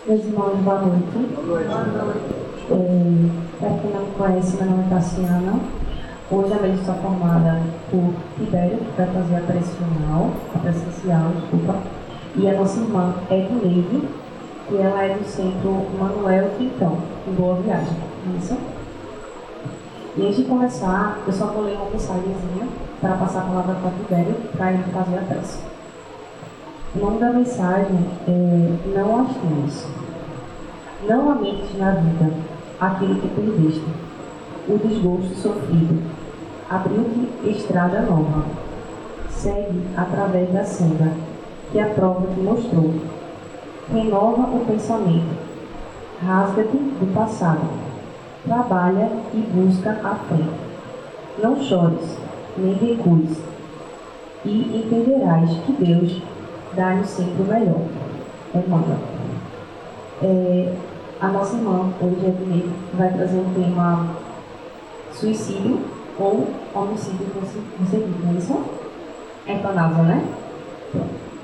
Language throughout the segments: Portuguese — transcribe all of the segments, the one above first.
Meus irmãos, boa noite. Boa noite. Para quem não me conhece, meu nome é Tassiana. Hoje a mesa está formada por Tibério, que vai fazer a presencial, e a nossa irmã Edneide, que ela é do Centro Manuel Quintão, em Boa Viagem. Isso. E antes de começar, eu só vou ler uma mensagenzinha para passar a palavra para Tibério, para ele fazer a prece. O nome da mensagem é Não as temas. Não lamentes na vida aquilo que perdeste, o desgosto sofrido. Abriu-te estrada nova. Segue através da senda que a prova te mostrou. Renova o pensamento. Rasga-te do passado. Trabalha e busca a frente. Não chores, nem recues. E entenderás que Deus dá-lhe sempre o melhor. Emmanuel. A nossa irmã, hoje, Edneide, vai trazer o tema suicídio ou homicídio conseguido, não é isso? Eutanásia, né?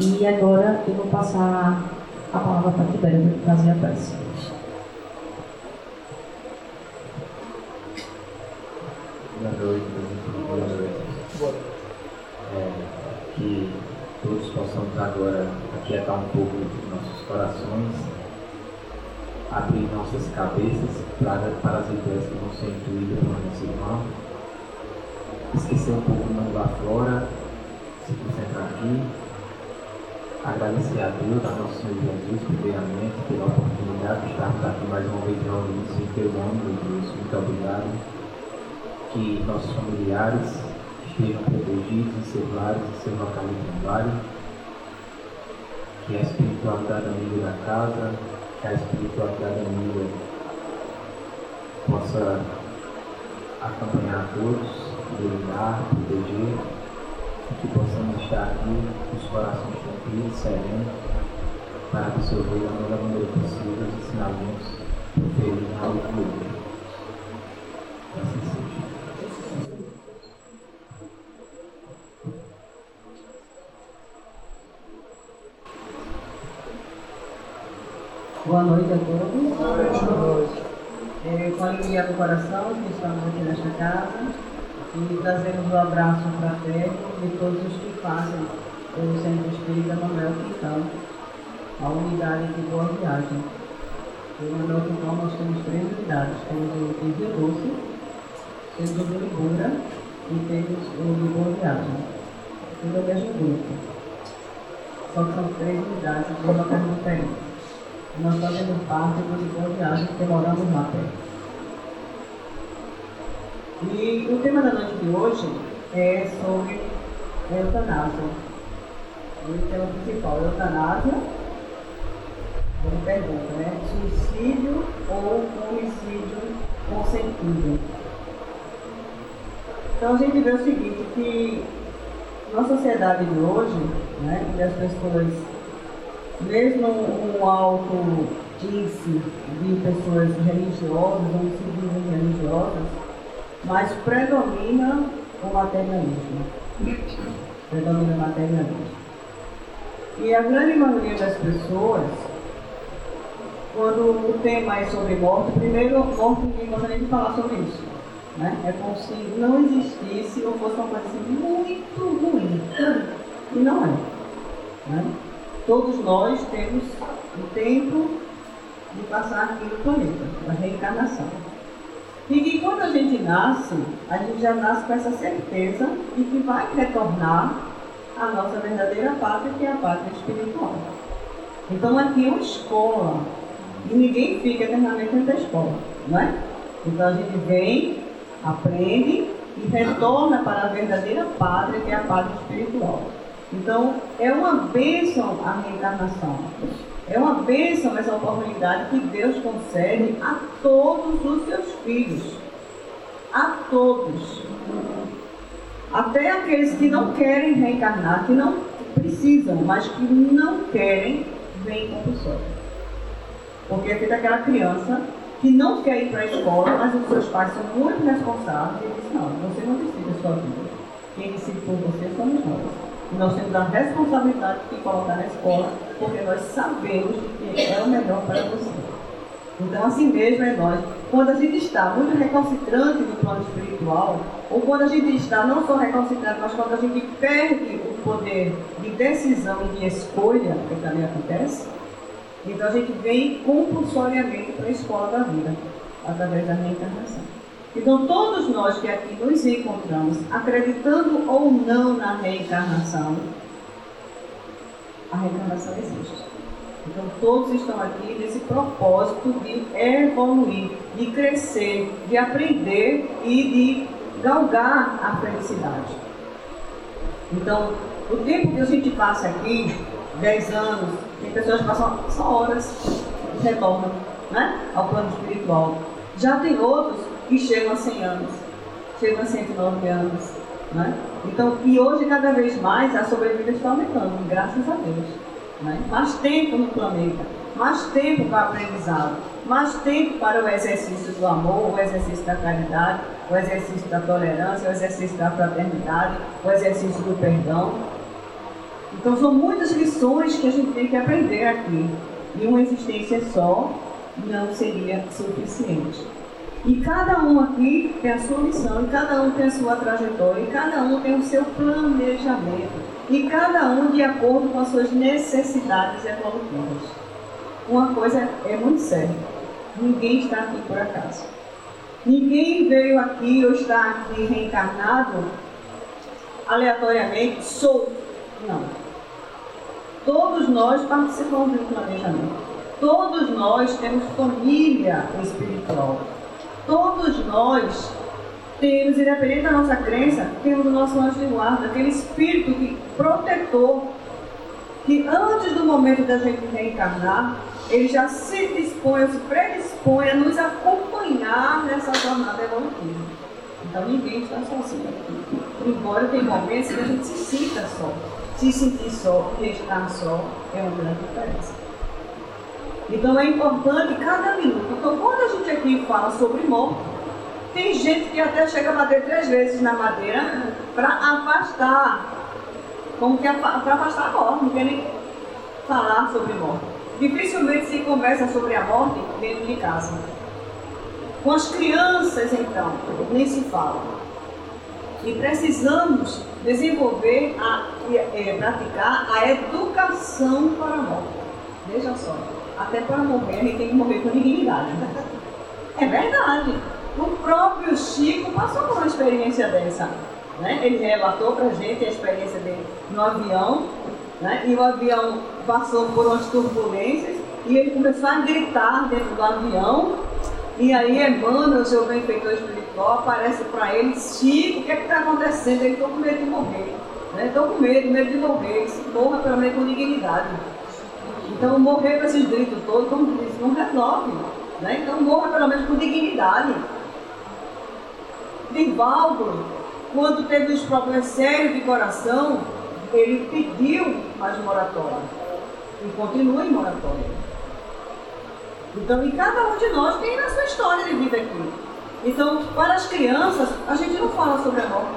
E agora eu vou passar a palavra para a Tibério para fazer a prece. Boa noite, boa noite. Que todos possamos agora aquietar um pouco os nossos corações, abrir nossas cabeças para as ideias que vão ser intuídas por nosso irmão, esquecer um pouco do mundo lá fora, se concentrar aqui, agradecer a Deus, a nosso Senhor Jesus, primeiramente, pela oportunidade de estarmos aqui mais uma vez reunidos em teu nome, meu Deus, muito obrigado. Que nossos familiares estejam protegidos em seus lares, em seu local de trabalho, que a espiritualidade amiga da casa, que a espiritualidade amiga possa acompanhar a todos, iluminar, proteger, e que possamos estar aqui com os corações tranquilos, serenos, para absorver da melhor maneira possível os ensinamentos proferidos na aula de hoje. Assim seja. Boa noite a todos. Boa noite. Com alegria do coração, que estamos aqui nesta casa e trazemos o abraço fraterno de todos os que fazem o Centro Espírita Manuel Quintão, a unidade de Boa Viagem. No Manuel Quintão nós temos 3 unidades. Temos o de Rio Doce, temos o de Libura e temos o de Boa Viagem. Tudo é o mesmo grupo. Só que são 3 unidades de locais diferentes. Nós fazemos parte do Boa Viagem, que moramos lá perto. E o tema da noite de hoje é sobre eutanásia. O tema principal é eutanásia. Ele pergunta, né? Suicídio ou homicídio consentido? Então a gente vê o seguinte, que na sociedade de hoje, né, que as pessoas, mesmo um alto índice de pessoas religiosas ou se dizem religiosas, mas predomina o materialismo. Predomina o materialismo. E a grande maioria das pessoas, quando o tema é sobre morte, primeiro, morte ninguém gostaria de falar sobre isso. Né? É como se não existisse ou fosse uma coisa assim, muito ruim. E não é. Né? Todos nós temos o tempo de passar aqui no planeta, a reencarnação. E que quando a gente já nasce com essa certeza de que vai retornar à nossa verdadeira pátria, que é a pátria espiritual. Então aqui é uma escola, e ninguém fica eternamente dentro da escola, não é? Então a gente vem, aprende e retorna para a verdadeira pátria, que é a pátria espiritual. Então, é uma bênção a reencarnação. É uma bênção essa oportunidade que Deus concede a todos os seus filhos. A todos. Até aqueles que não querem reencarnar, que não precisam, mas que não querem, vêm compulsório. Porque é feita aquela criança que não quer ir para a escola, mas os seus pais são muito responsáveis e dizem, não, você não decide a sua vida. Quem decide por você somos nós. E nós temos a responsabilidade de colocar na escola porque nós sabemos que é o melhor para você. Então, assim mesmo é nós. Quando a gente está muito recalcitrante no plano espiritual, ou quando a gente está não só recalcitrante, mas quando a gente perde o poder de decisão e de escolha, que também acontece, então a gente vem compulsoriamente para a escola da vida, através da reencarnação. Então, todos nós que aqui nos encontramos, acreditando ou não na reencarnação, a reencarnação existe. Então, todos estão aqui nesse propósito de evoluir, de crescer, de aprender e de galgar a felicidade. Então, o tempo que a gente passa aqui, 10 anos, tem pessoas que passam só horas e retornam, né, ao plano espiritual. Já tem outros que chegam a 100 anos, chegam a 109 anos. Né? Então, e hoje, cada vez mais, a sobrevida está aumentando, graças a Deus. Né? Mais tempo no planeta, mais tempo para o aprendizado, mais tempo para o exercício do amor, o exercício da caridade, o exercício da tolerância, o exercício da fraternidade, o exercício do perdão. Então, são muitas lições que a gente tem que aprender aqui. E uma existência só não seria suficiente. E cada um aqui tem a sua missão, e cada um tem a sua trajetória, e cada um tem o seu planejamento, e cada um de acordo com as suas necessidades evolutivas. Uma coisa é muito séria: ninguém está aqui por acaso. Ninguém veio aqui ou está aqui reencarnado aleatoriamente, solto. Não. Todos nós participamos do planejamento. Todos nós temos família espiritual. Todos nós temos, independente da nossa crença, temos o nosso anjo de guarda, aquele espírito protetor, que antes do momento da gente reencarnar, ele já se dispõe, se predispõe a nos acompanhar nessa jornada evolutiva. Então ninguém está sozinho aqui. Embora tenha momentos que a gente se sinta só. Se sentir só e estar só é uma grande diferença. Então é importante cada minuto. Então, quando a gente aqui fala sobre morte, tem gente que até chega a bater 3 vezes na madeira para afastar, como que para afastar a morte, não quer nem falar sobre morte. Dificilmente se conversa sobre a morte dentro de casa. Com as crianças, então, nem se fala. E precisamos desenvolver, praticar a educação para a morte. Veja só. Até para morrer, a gente tem que morrer com dignidade. É verdade. O próprio Chico passou por uma experiência dessa. Né? Ele relatou para a gente a experiência dele no avião, né? E o avião passou por umas turbulências e ele começou a gritar dentro do avião. E aí Emmanuel, o seu benfeitor espiritual, aparece para ele: Chico, o que está acontecendo? Ele: estou com medo de morrer. Estou com medo de morrer. Se morra pelo menos com dignidade. Então, morrer com esses gritos todos, como disse, não resolve. Né? Então, morra pelo menos com dignidade. Divaldo, quando teve os problemas sérios de coração, ele pediu mais moratória. E continua em moratória. Então, e cada um de nós tem a sua história de vida aqui. Então, para as crianças, a gente não fala sobre a morte.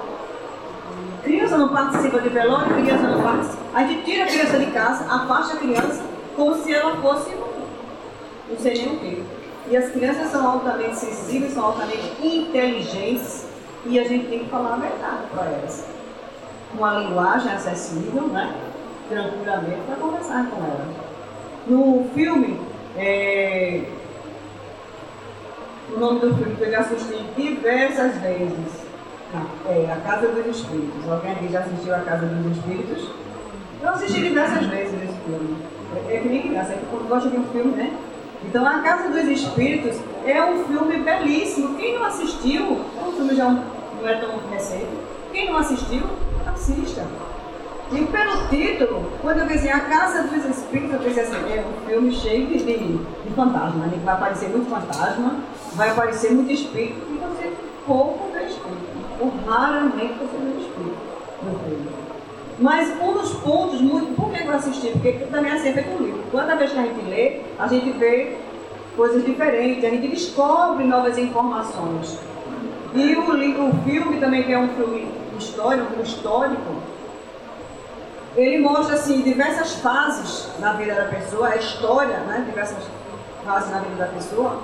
Criança não participa de velório, criança não participa. A gente tira a criança de casa, afasta a criança, como se ela fosse não sei nem o quê. E as crianças são altamente sensíveis, são altamente inteligentes, e a gente tem que falar a verdade para elas. Uma linguagem acessível, né? Tranquilamente, para conversar com elas. No filme, o nome do filme que eu já assisti diversas vezes, A Casa dos Espíritos. Alguém aqui já assistiu A Casa dos Espíritos? Eu assisti diversas vezes esse filme. É que nem criança, é que quando gosta de um filme, né? Então, A Casa dos Espíritos é um filme belíssimo. Quem não assistiu, o filme já não é tão recente. Quem não assistiu, assista. E pelo título, quando eu pensei A Casa dos Espíritos, eu pensei assim: é um filme cheio de fantasma, né? Vai aparecer muito fantasma, vai aparecer muito espírito, e você pouco vê espírito, ou raramente você vê espírito no filme. Mas um dos pontos, por que eu assisti? Porque também é sempre feito um livro. Toda vez que a gente lê, a gente vê coisas diferentes, a gente descobre novas informações. E o filme também, que é um filme histórico, ele mostra assim, diversas fases na vida da pessoa, a história, né? Diversas fases na vida da pessoa,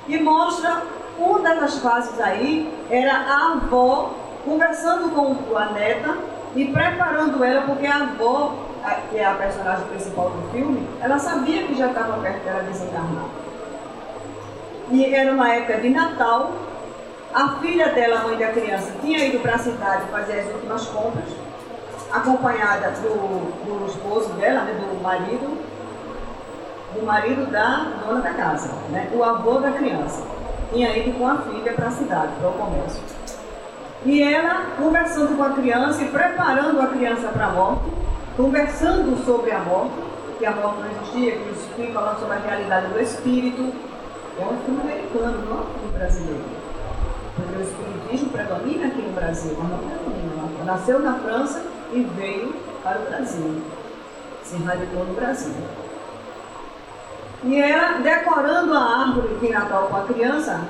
e mostra uma dessas fases aí, era a avó conversando com a neta e preparando ela, porque a avó, que é a personagem principal do filme, ela sabia que já estava perto dela desencarnar. E era uma época de Natal, a filha dela, a mãe da criança, tinha ido para a cidade fazer as últimas compras, acompanhada do esposo dela, né, do marido da dona da casa, né, o avô da criança. Tinha ido com a filha para a cidade, para o comércio. E ela conversando com a criança e preparando a criança para a morte, conversando sobre a morte, que a morte não existia, que o espírito falando sobre a realidade do espírito. É um filme americano, não é um filme brasileiro. Porque o espiritismo predomina aqui no Brasil, mas não predomina. Nasceu na França e veio para o Brasil. Se radicou no Brasil. E ela decorando a árvore de Natal com a criança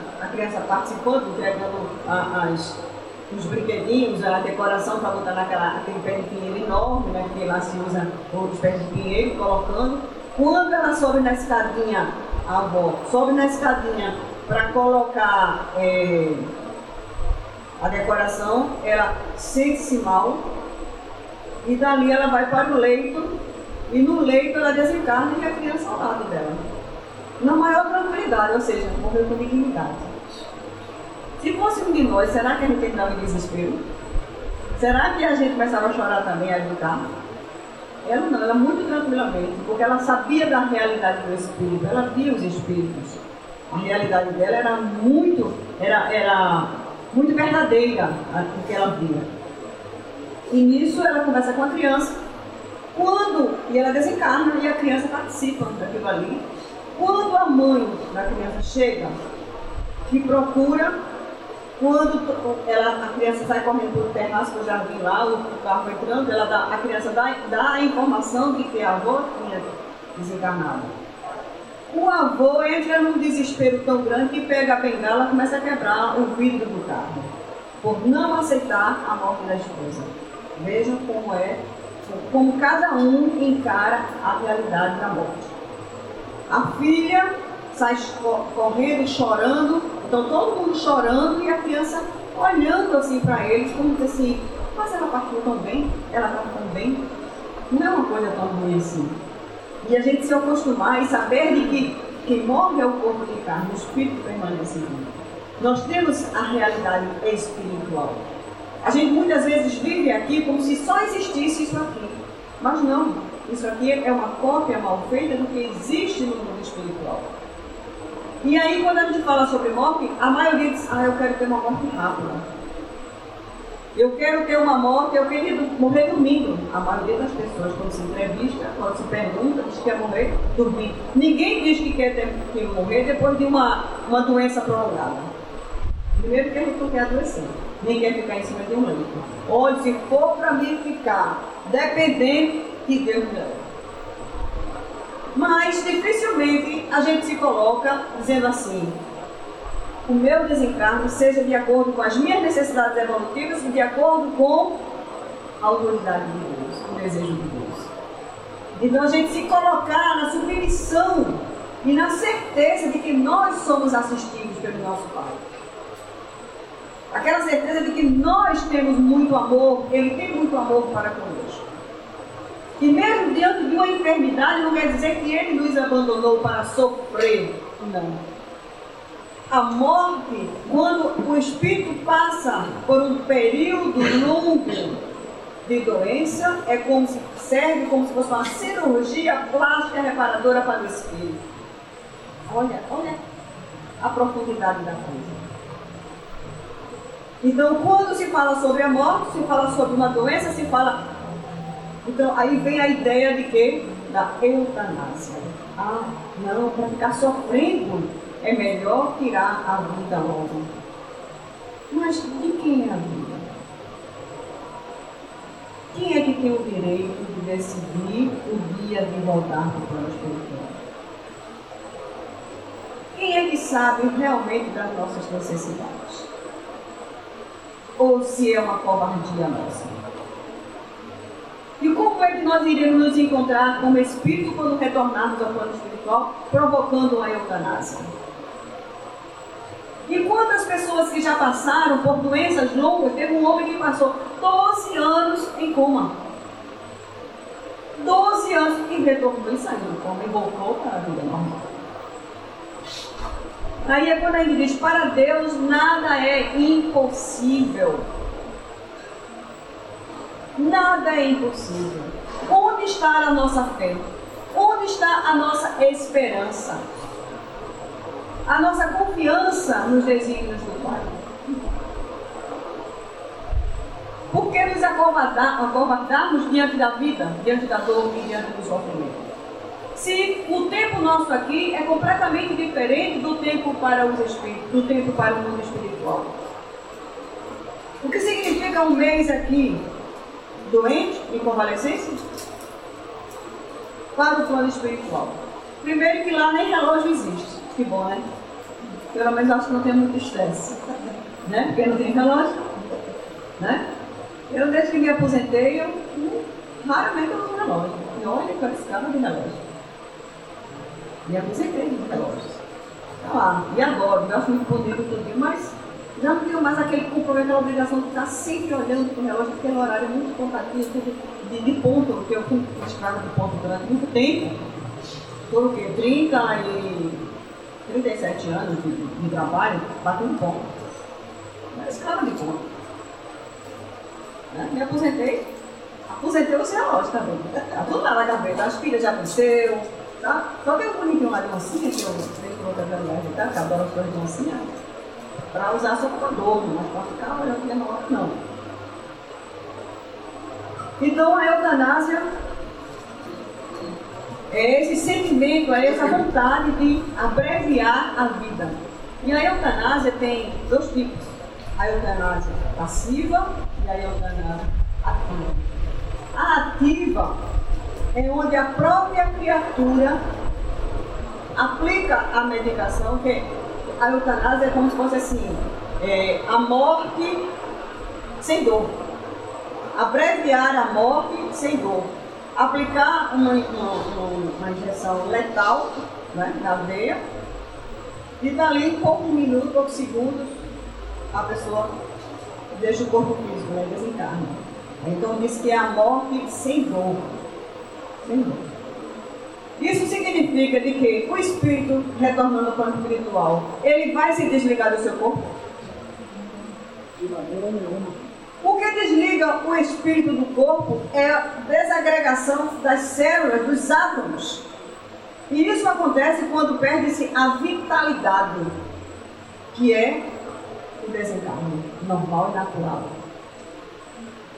participando, entregando os brinquedinhos, a decoração para botar aquele pé de pinheiro enorme, né, porque lá se usa os pés de pinheiro, colocando. Quando ela sobe na escadinha, a avó sobe na escadinha para colocar a decoração, ela sente-se mal e dali ela vai para o leito e no leito ela desencarna e a criança ao lado dela. Na maior tranquilidade, ou seja, morreu com dignidade. Se fosse um de nós, será que a gente entrava em desespero? Será que a gente começava a chorar também, a gritar? Ela não, ela muito tranquilamente, porque ela sabia da realidade do espírito, ela via os espíritos. A realidade dela era muito verdadeira, o que ela via. E nisso ela conversa com a criança, e ela desencarna e a criança participa daquilo ali. Quando a mãe da criança chega, que procura, quando a criança sai correndo pelo terraço do jardim lá, o carro entrando, a criança dá a informação de que a avó tinha desencarnado. O avô entra num desespero tão grande que pega a bengala e começa a quebrar o vidro do carro, por não aceitar a morte da esposa. Vejam como cada um encara a realidade da morte. A filha sai correndo, chorando, então todo mundo chorando e a criança olhando assim para eles, como que assim, mas ela partiu tão bem, ela está tão bem, não é uma coisa tão ruim assim. E a gente se acostumar e saber de que quem morre é o corpo de carne, o espírito permanece vivo. Nós temos a realidade espiritual. A gente muitas vezes vive aqui como se só existisse isso aqui, mas não, isso aqui é uma cópia mal feita do que existe no mundo espiritual. E aí, quando a gente fala sobre morte, a maioria diz, eu quero ter uma morte rápida. Eu quero ter uma morte, eu queria morrer dormindo. A maioria das pessoas, quando se entrevista, quando se pergunta, diz que quer morrer dormindo. Ninguém diz que quer morrer depois de uma doença prolongada. Primeiro que a gente não quer adoecer. Nem quer ficar em cima de um leito. Olha, se for para mim ficar dependente, que Deus me leve. Mas dificilmente a gente se coloca dizendo assim, o meu desencarne seja de acordo com as minhas necessidades evolutivas e de acordo com a autoridade de Deus, o desejo de Deus. Então a gente se colocar na submissão e na certeza de que nós somos assistidos pelo nosso Pai. Aquela certeza de que nós temos muito amor, Ele tem muito amor para conosco. E mesmo diante de uma enfermidade, não quer dizer que Ele nos abandonou para sofrer. Não. A morte, quando o espírito passa por um período longo de doença, serve como se fosse uma cirurgia plástica reparadora para o espírito. Olha a profundidade da coisa. Então, quando se fala sobre a morte, se fala sobre uma doença, se fala... Então, aí vem a ideia de quê? Da eutanásia. Não, para ficar sofrendo, é melhor tirar a vida logo. Mas de quem é a vida? Quem é que tem o direito de decidir o dia de voltar para o plano espiritual? Quem é que sabe realmente das nossas necessidades? Ou se é uma covardia nossa? E como como é que nós iremos nos encontrar como espírito quando retornarmos ao plano espiritual, provocando uma eutanásia? E quantas pessoas que já passaram por doenças longas, teve um homem que passou 12 anos em coma. 12 anos e retornou e saiu do coma e voltou para a vida normal. Aí é quando a gente diz, para Deus nada é impossível. Nada é impossível. Onde está a nossa fé? Onde está a nossa esperança? A nossa confiança nos desígnios do Pai? Por que nos acovardarmos diante da vida, diante da dor e diante do sofrimento? Se o tempo nosso aqui é completamente diferente do tempo para os espíritos, do tempo para o mundo espiritual. O que significa um mês aqui doente, em convalescência? Para o plano espiritual. Primeiro que lá nem relógio existe. Que bom, né? Pelo menos acho que não tem muito estresse. Né? Porque não tem relógio. Né? Eu, desde que me aposentei, raramente eu uso relógio. E olha que eu escava de relógio. Me aposentei de relógios. Tá lá. E agora? Eu acho muito bonito tudo, mas já não tenho mais aquele compromisso, aquela obrigação de estar sempre olhando para o relógio, porque o horário é muito contadinho, de ponto, porque eu fui escrava de ponto durante muito tempo. Por o quê? 37 anos de trabalho, batendo ponto. Escrava de ponto. Me aposentei os relógios também. Tá tudo lá na gaveta, as pilhas já cresceu, tá? Só tem um bonitinho lá de oncinha, que eu tenho que voltar a ajeitar, que adoro as coisas de oncinha, para usar só para adorno, mas para ficar olhando que é hora, não. Então a eutanásia é esse sentimento, é essa vontade de abreviar a vida. E a eutanásia tem dois tipos: a eutanásia passiva e a eutanásia ativa. A ativa é onde a própria criatura aplica a medicação, que a eutanásia é como se fosse assim, a morte sem dor. Abreviar a morte sem dor. Aplicar uma injeção letal, né, na veia, e dali em poucos minutos, poucos segundos, a pessoa deixa o corpo físico, né, desencarna. Então diz que é a morte sem dor. Sem dor. Isso significa de que o espírito, retornando ao plano espiritual, ele vai se desligar do seu corpo? De maneira nenhuma. O que desliga o espírito do corpo é a desagregação das células, dos átomos. E isso acontece quando perde-se a vitalidade, que é o desencarne normal e natural.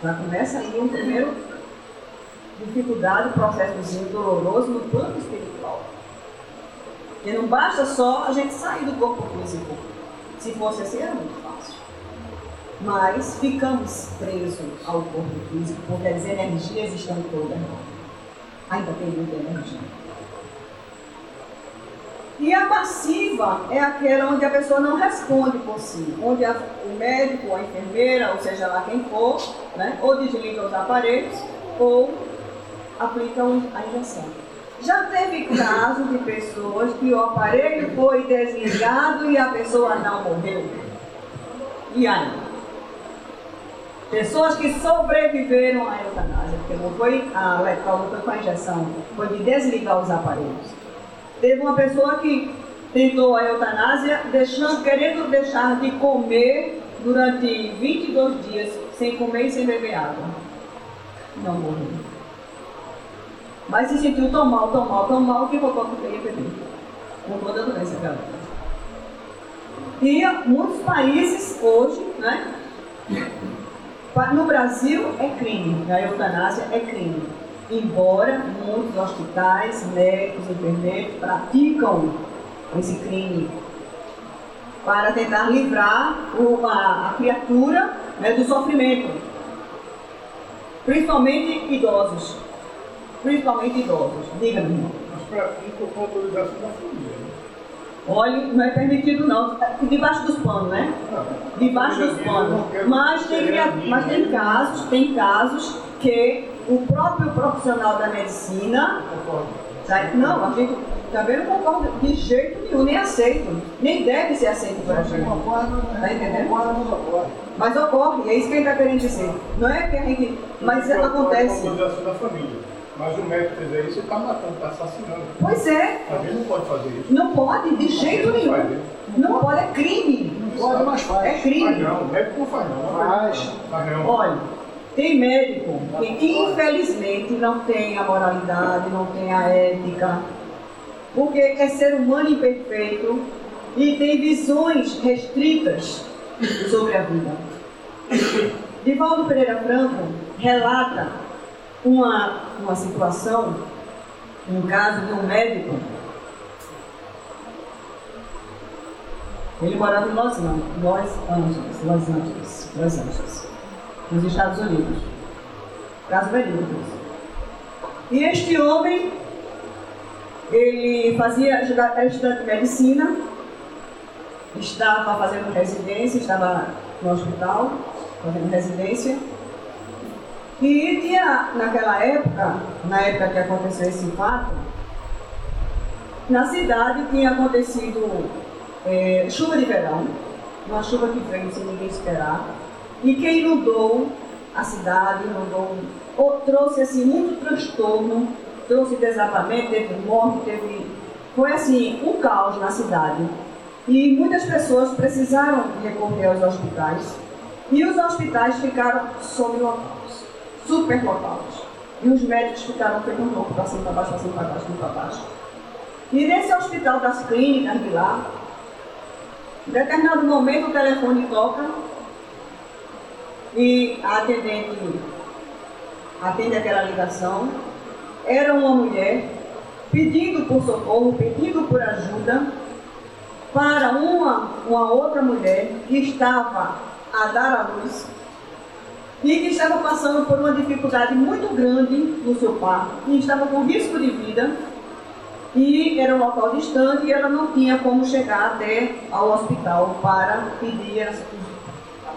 Já começa aí um primeiro dificuldade, um processozinho doloroso no plano espiritual. Porque não basta só a gente sair do corpo físico. Se fosse assim, era muito fácil. Mas ficamos presos ao corpo físico porque as energias estão todas lá. Ainda tem muita energia. E a passiva é aquela onde a pessoa não responde por si, onde o médico, a enfermeira, ou seja lá quem for, né, ou desliga os aparelhos ou aplica a injeção. Já teve caso de pessoas que o aparelho foi desligado e a pessoa não morreu. E aí? Pessoas que sobreviveram à eutanásia, porque não foi a letal, não foi com a injeção, foi de desligar os aparelhos. Teve uma pessoa que tentou a eutanásia, querendo deixar de comer durante 22 dias, sem comer e sem beber água. Não morreu. Mas se sentiu tão mal, que voltou para o beber. Com toda a doença dela. E muitos países hoje, né? No Brasil é crime, a eutanásia é crime. Embora muitos hospitais, médicos, enfermeiros praticam esse crime para tentar livrar a criatura, né, do sofrimento. Principalmente idosos. Diga-me. Mas praticam com autorização da família. Olha, não é permitido não. Debaixo dos panos, né? Debaixo dos panos. Mas tem casos que o próprio profissional da medicina... Não, a gente também não concorda de jeito nenhum, nem aceito, nem deve ser aceito por a gente. Está entendendo? Mas ocorre, é isso que ele está querendo dizer. Não é que a gente... Mas acontece. Da família. Mas o médico fizer isso, ele está matando, está assassinando. Pois é. A gente não pode fazer isso. Não pode, de jeito nenhum. Não pode, é crime. Não pode, mas faz. É crime. Faz não, o médico não faz não. Faz não. Olha, tem médico que infelizmente não tem a moralidade, não tem a ética, porque é ser humano imperfeito e tem visões restritas sobre a vida. Divaldo Pereira Franco relata uma situação, um caso de um médico. Ele morava em Los Angeles, nos Estados Unidos. Caso verídico. E este homem, ele era estudante de medicina, estava fazendo residência, estava no hospital, fazendo residência. E tinha, naquela época, na época que aconteceu esse fato, na cidade tinha acontecido chuva de verão, uma chuva que veio sem ninguém esperar, e que inundou a cidade, trouxe assim muito transtorno, trouxe desabamento, teve morte, foi assim um caos na cidade. E muitas pessoas precisaram recorrer aos hospitais, e os hospitais ficaram sobrelotados, superlotados. E os médicos ficaram feitos um louco, passando para baixo, passando para baixo, passando para baixo. E nesse hospital das clínicas de lá, em determinado momento o telefone toca e a atendente atende aquela ligação. Era uma mulher pedindo por socorro, pedindo por ajuda para uma outra mulher que estava a dar à luz e que estava passando por uma dificuldade muito grande no seu parto e estava com risco de vida, e era um local distante e ela não tinha como chegar até ao hospital para pedir,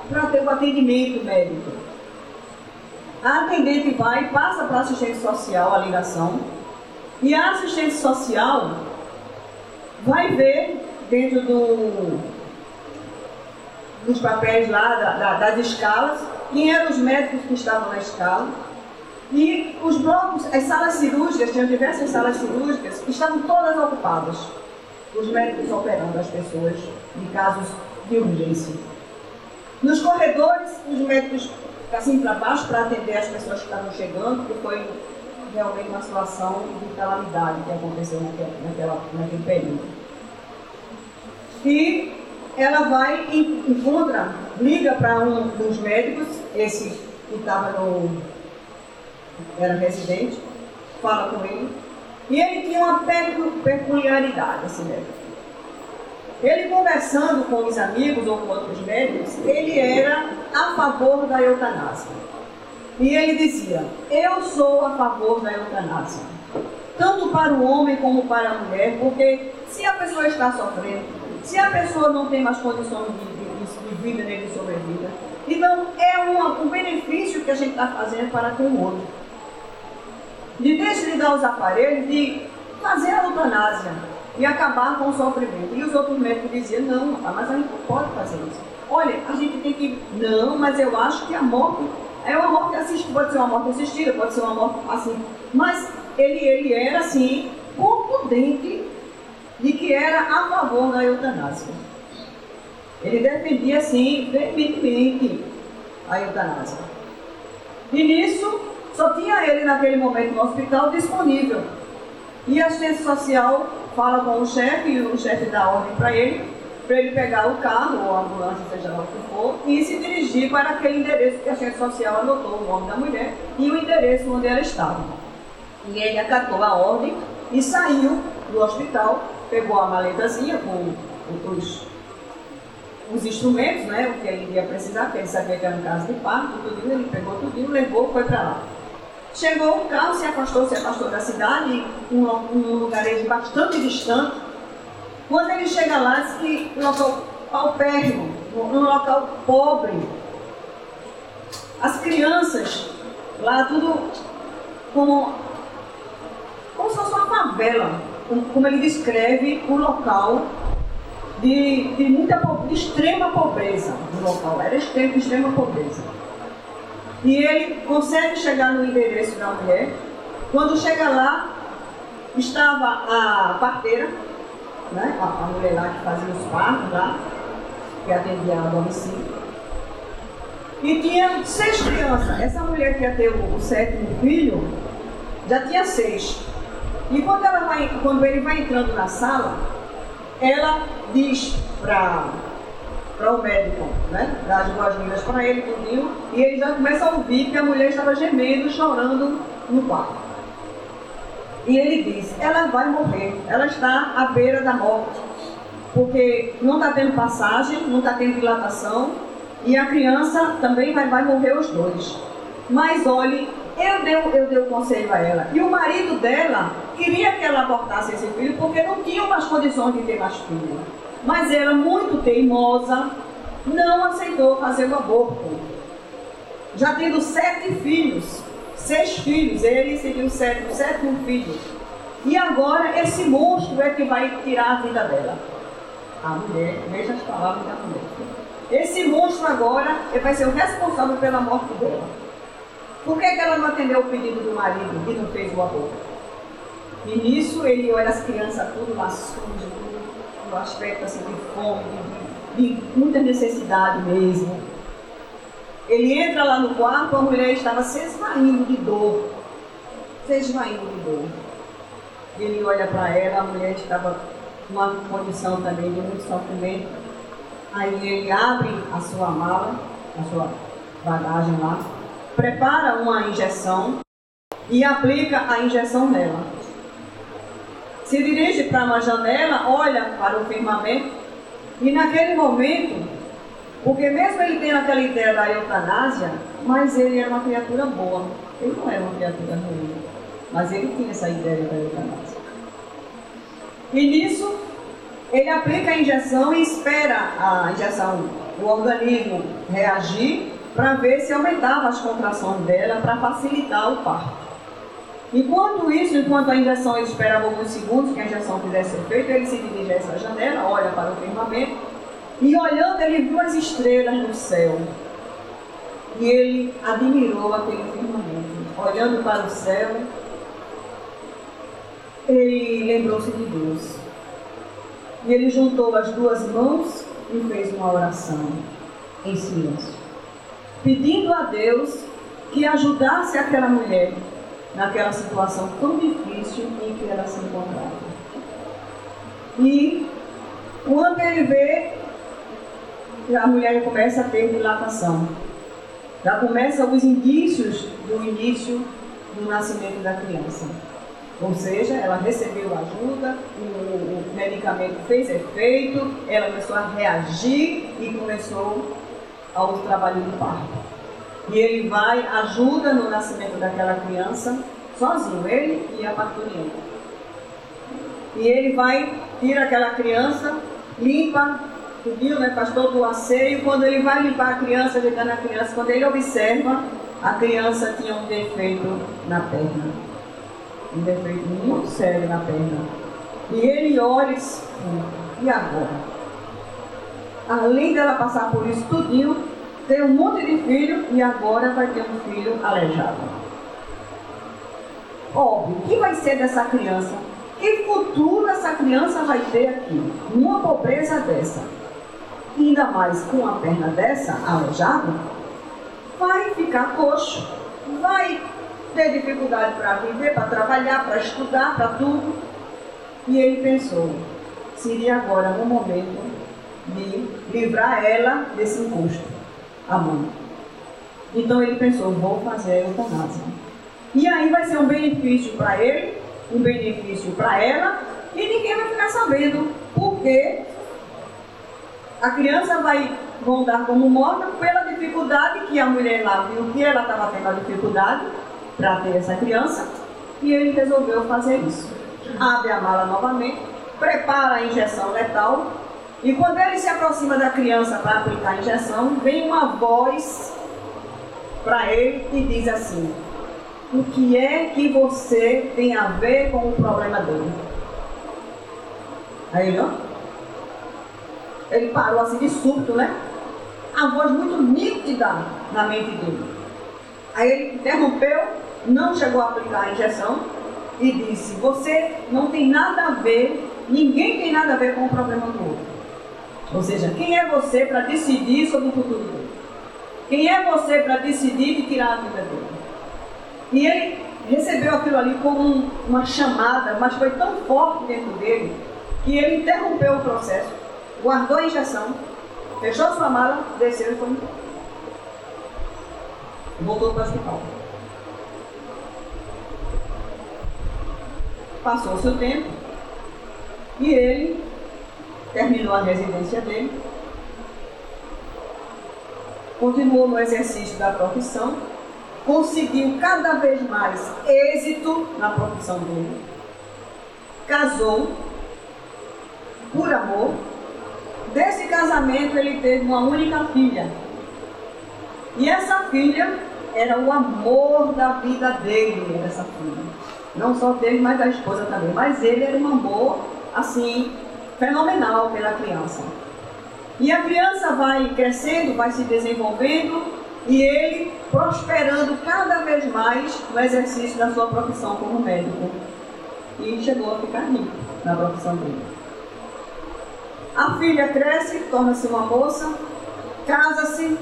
para ter um atendimento médico. A atendente vai e passa para a assistente social a ligação, e a assistente social vai ver dentro dos papéis lá, das escalas, quem eram os médicos que estavam na escala. E os blocos, as salas cirúrgicas, tinham diversas salas cirúrgicas, estavam todas ocupadas. Os médicos operando as pessoas em casos de urgência. Nos corredores, os médicos assim para baixo para atender as pessoas que estavam chegando, porque foi realmente uma situação de calamidade que aconteceu naquele período. E ela vai e liga para um dos médicos, esse que estava era residente, fala com ele, e ele tinha uma peculiaridade, esse médico. Ele, conversando com os amigos ou com outros médicos, ele era a favor da eutanásia. E ele dizia: eu sou a favor da eutanásia, tanto para o homem como para a mulher, porque se a pessoa está sofrendo, se a pessoa não tem mais condições de vida nem de sobrevida, então é um benefício que a gente está fazendo para com o outro. De deixar de dar os aparelhos, de fazer a eutanásia e acabar com o sofrimento. E os outros médicos diziam: não, mas a gente não pode fazer isso. Olha, a gente tem que... Não, mas eu acho que a morte é uma morte assistida, pode ser uma morte assistida, pode ser uma morte assim. Mas ele era assim, contundente de que era a favor da eutanásia. Ele defendia assim, veementemente, a eutanásia. E nisso, só tinha ele naquele momento no hospital disponível. E a assistente social fala com o chefe, e o chefe dá ordem para ele pegar o carro, ou a ambulância, seja lá o que for, e se dirigir para aquele endereço que a assistente social anotou, o nome da mulher, e o endereço onde ela estava. E ele acatou a ordem e saiu do hospital, pegou a maletazinha com os instrumentos, né, o que ele ia precisar, porque ele sabia que era um caso de parto, tudo, ele pegou tudo, levou, foi para lá. Chegou o carro, se afastou da cidade, um lugarejo bastante distante. Quando ele chega lá, diz que um local paupérrimo, um local pobre. As crianças lá tudo como se fosse uma favela, como ele descreve o local de extrema pobreza. O local era de extrema pobreza. E ele consegue chegar no endereço da mulher. Quando chega lá, estava a parteira, né? A mulher lá que fazia os partos lá, que atendia a domicílio. E tinha 6 crianças. Essa mulher que ia ter o 7º filho, já tinha 6. E quando ele vai entrando na sala, ela diz para o médico, né? Dá as boas-vindas para ele, tudinho, e ele já começa a ouvir que a mulher estava gemendo, chorando no quarto. E ele diz, ela vai morrer, ela está à beira da morte, porque não está tendo passagem, não está tendo dilatação, e a criança também vai morrer os 2. Mas olhe, eu dei o conselho a ela, e o marido dela queria que ela abortasse esse filho, porque não tinha mais condições de ter mais filho. Mas ela, muito teimosa, não aceitou fazer o aborto. Já tendo 7 filhos, 6 filhos, ele seria o 7º filho. E agora esse monstro é que vai tirar a vida dela. A mulher, veja as palavras da mulher. Esse monstro agora vai ser o responsável pela morte dela. Por que ela não atendeu o pedido do marido e não fez o aborto? E nisso ele olha as crianças tudo lá sujas, um aspecto assim de fome, de muita necessidade mesmo. Ele entra lá no quarto, a mulher estava se esvaindo de dor. Ele olha para ela, a mulher estava numa condição também de muito sofrimento. Aí ele abre a sua mala, a sua bagagem lá, prepara uma injeção e aplica a injeção nela. Se dirige para uma janela, olha para o firmamento e naquele momento, porque mesmo ele tendo aquela ideia da eutanásia, mas ele era uma criatura boa, ele não era uma criatura ruim, mas ele tinha essa ideia da eutanásia. E nisso, ele aplica a injeção e espera a injeção, o organismo reagir para ver se aumentava as contrações dela para facilitar o parto. Enquanto a injeção, ele esperava alguns segundos que a injeção fizesse efeito, ele se dirige a essa janela, olha para o firmamento e olhando ele viu as estrelas no céu. E ele admirou aquele firmamento. Olhando para o céu, ele lembrou-se de Deus. E ele juntou as 2 mãos e fez uma oração em silêncio, pedindo a Deus que ajudasse aquela mulher naquela situação tão difícil em que ela se encontrava. E quando ele vê, a mulher começa a ter dilatação. Já começam os indícios do início do nascimento da criança. Ou seja, ela recebeu ajuda, o medicamento fez efeito, ela começou a reagir e começou ao trabalho do parto. E ele vai, ajuda no nascimento daquela criança, sozinho, ele e a parturienta. E ele vai, tira aquela criança, limpa, tudinho, né, faz todo o asseio. Quando ele vai limpar a criança, ajeitando a criança, quando ele observa, a criança tinha um defeito na perna. Um defeito muito sério na perna. E ele olha e diz, e agora? Além dela passar por isso tudinho, tem um monte de filho e agora vai ter um filho aleijado. Óbvio, o que vai ser dessa criança? Que futuro essa criança vai ter aqui? Numa pobreza dessa, e ainda mais com uma perna dessa, aleijada, vai ficar coxo, vai ter dificuldade para viver, para trabalhar, para estudar, para tudo. E ele pensou, seria agora um momento de livrar ela desse encosto, a mãe. Então ele pensou, vou fazer a eutanásia. E aí vai ser um benefício para ele, um benefício para ela, e ninguém vai ficar sabendo, porque a criança vão dar como morta pela dificuldade que a mulher lá viu que ela estava tendo a dificuldade para ter essa criança, e ele resolveu fazer isso. Abre a mala novamente, prepara a injeção letal, e quando ele se aproxima da criança para aplicar a injeção, vem uma voz para ele e diz assim, o que é que você tem a ver com o problema dele? Aí ele, ó, ele parou assim de súbito, né? A voz muito nítida na mente dele. Aí ele interrompeu, não chegou a aplicar a injeção e disse: você não tem nada a ver, ninguém tem nada a ver com o problema do outro. Ou seja, quem é você para decidir sobre o futuro dele? Quem é você para decidir de tirar a vida dele? E ele recebeu aquilo ali como uma chamada, mas foi tão forte dentro dele que ele interrompeu o processo, guardou a injeção, fechou sua mala, desceu e foi embora. Voltou para o hospital. Passou-se o tempo e ele terminou a residência dele, continuou no exercício da profissão, conseguiu cada vez mais êxito na profissão dele, casou por amor. Desse casamento ele teve uma única filha. E essa filha era o amor da vida dele, essa filha. Não só dele, mas da esposa também. Mas ele era um amor, assim, fenomenal pela criança. E a criança vai crescendo, vai se desenvolvendo e ele prosperando cada vez mais no exercício da sua profissão como médico. E chegou a ficar rico na profissão dele. A filha cresce, torna-se uma moça, casa-se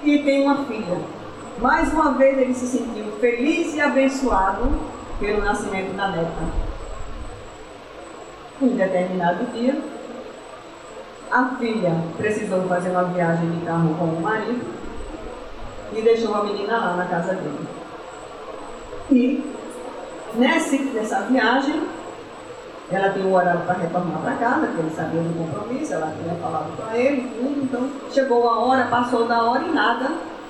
e tem uma filha. Mais uma vez ele se sentiu feliz e abençoado pelo nascimento da neta. Um determinado dia, a filha precisou fazer uma viagem de carro com o marido e deixou a menina lá na casa dele. E nessa viagem, ela tinha um horário para retornar para casa, porque ele sabia do compromisso, ela tinha falado para ele, tudo, então chegou a hora, passou da hora e nada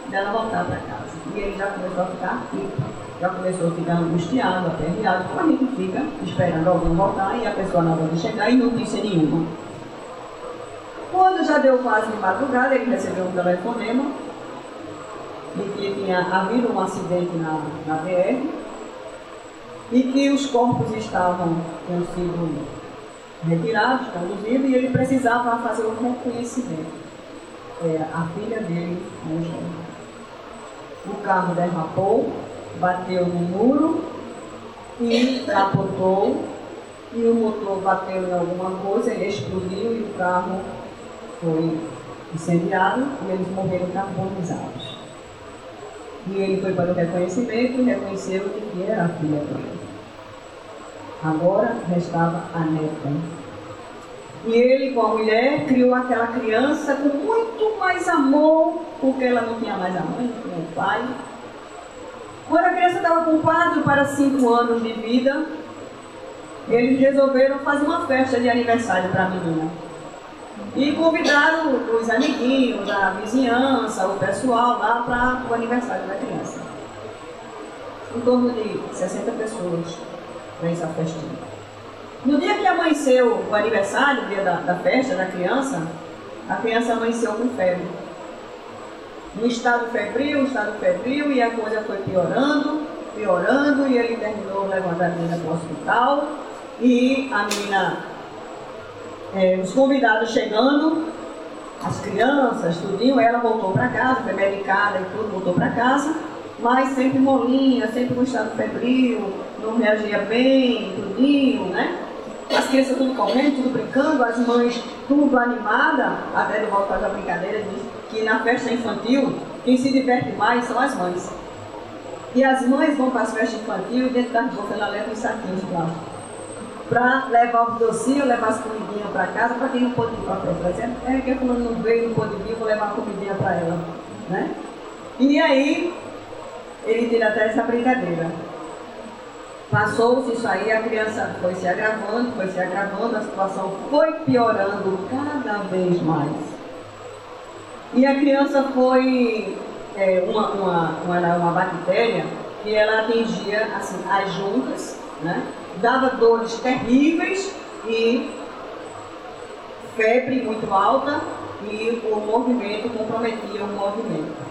dela voltar para casa. E ele já começou a ficar aflito, já começou a ficar angustiado, aperreado, como a gente fica esperando alguém voltar e a pessoa não vai chegar e notícia nenhuma. Quando já deu quase de madrugada, ele recebeu um telefonema de que tinha havido um acidente na BR e que os corpos tinham sido retirados, conduzidos, e ele precisava fazer um reconhecimento. Era a filha dele, Angélica. O carro derrapou, bateu no muro e capotou, e o motor bateu em alguma coisa, ele explodiu e o carro foi incendiado e eles morreram carbonizados. E ele foi para o reconhecimento e reconheceu que era a filha dele. Agora restava a neta. E ele, com a mulher, criou aquela criança com muito mais amor, porque ela não tinha mais a mãe, não tinha o pai. Quando a criança estava com 4 para 5 anos de vida, eles resolveram fazer uma festa de aniversário para a menina. E convidaram os amiguinhos, a vizinhança, o pessoal lá para o aniversário da criança. Em torno de 60 pessoas para essa festinha. No dia que amanheceu o aniversário, o dia da festa da criança, a criança amanheceu com febre. Um estado febril, e a coisa foi piorando, e ele terminou levando a menina para o hospital, e a menina, os convidados chegando, as crianças, tudinho, ela voltou para casa, foi medicada e tudo, voltou para casa, mas sempre molinha, sempre com estado febril, não reagia bem, tudinho, né? As crianças tudo correndo, tudo brincando, as mães tudo animada, até de volta faz a brincadeira, diz que na festa infantil, quem se diverte mais são as mães. E as mães vão para as festas infantis, dentro das bolsas ela leva os saquinhos de plástico, para levar os docinhos, levar as comidinhas para casa, para quem não pode ir para a festa. Vai dizer, que a fulana não veio, não pode vir, vou levar a comidinha para ela, né? E aí, ele tira até essa brincadeira. Passou-se isso aí, a criança foi se agravando, a situação foi piorando cada vez mais. E a criança foi uma bactéria que ela atingia assim, as juntas, né? Dava dores terríveis e febre muito alta, e o movimento comprometia o movimento.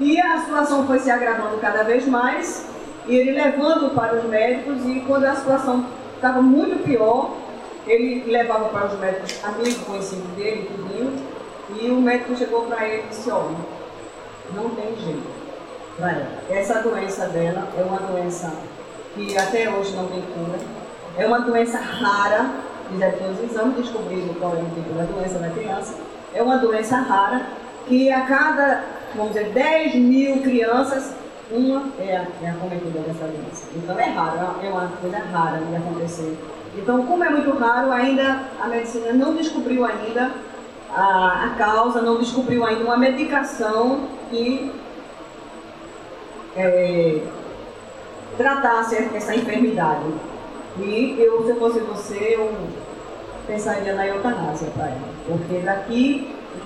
E a situação foi se agravando cada vez mais, e ele levando para os médicos, e quando a situação estava muito pior, ele levava para os médicos amigos, conhecidos dele, tudinho, e o médico chegou para ele e disse, olha, não tem jeito para ela. Essa doença dela é uma doença que até hoje não tem cura, é uma doença rara, fizeram todos os exames, descobriram qual é o tipo da doença da criança, é uma doença rara, que a cada, vamos dizer, 10 mil crianças, uma é a cometida dessa doença. Então é raro, é uma coisa rara de acontecer. Então, como é muito raro, ainda a medicina não descobriu ainda a causa, não descobriu ainda uma medicação que tratasse essa enfermidade. E eu, se eu fosse você, eu pensaria na eutanásia para ela, porque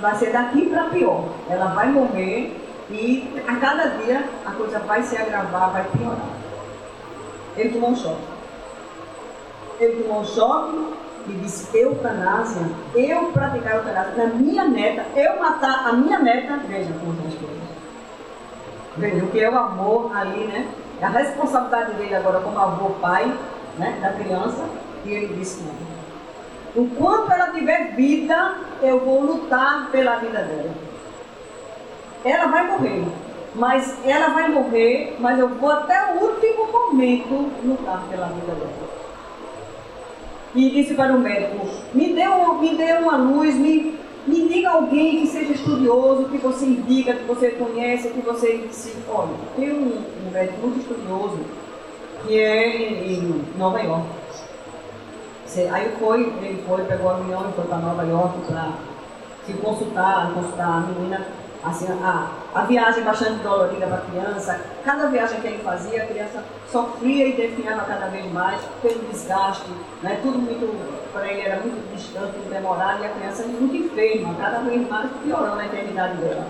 vai ser daqui para pior. Ela vai morrer e a cada dia a coisa vai se agravar, vai piorar. Ele tomou um choque. Ele tomou um choque e disse, eutanásia, eu praticar eutanásia na minha neta, eu matar a minha neta, veja como são as coisas. Veja, o que é o amor ali, né? A responsabilidade dele agora como avô, pai, né, da criança, e ele disse, não. Enquanto ela tiver vida, eu vou lutar pela vida dela. Ela vai morrer, mas eu vou até o último momento lutar pela vida dela. E disse para o médico, me dê uma luz, me diga alguém que seja estudioso, que você indica, que você conhece, que você disse, olha, tem um médico muito estudioso, que é em Nova York. Aí ele foi, pegou o avião e foi para Nova York para se consultar a menina. Assim, a viagem bastante dolorida para a criança. Cada viagem que ele fazia, a criança sofria e definhava cada vez mais pelo desgaste, né? Tudo muito, para ele era muito distante, muito demorado, e a criança muito enferma, cada vez mais piorando a enfermidade dela.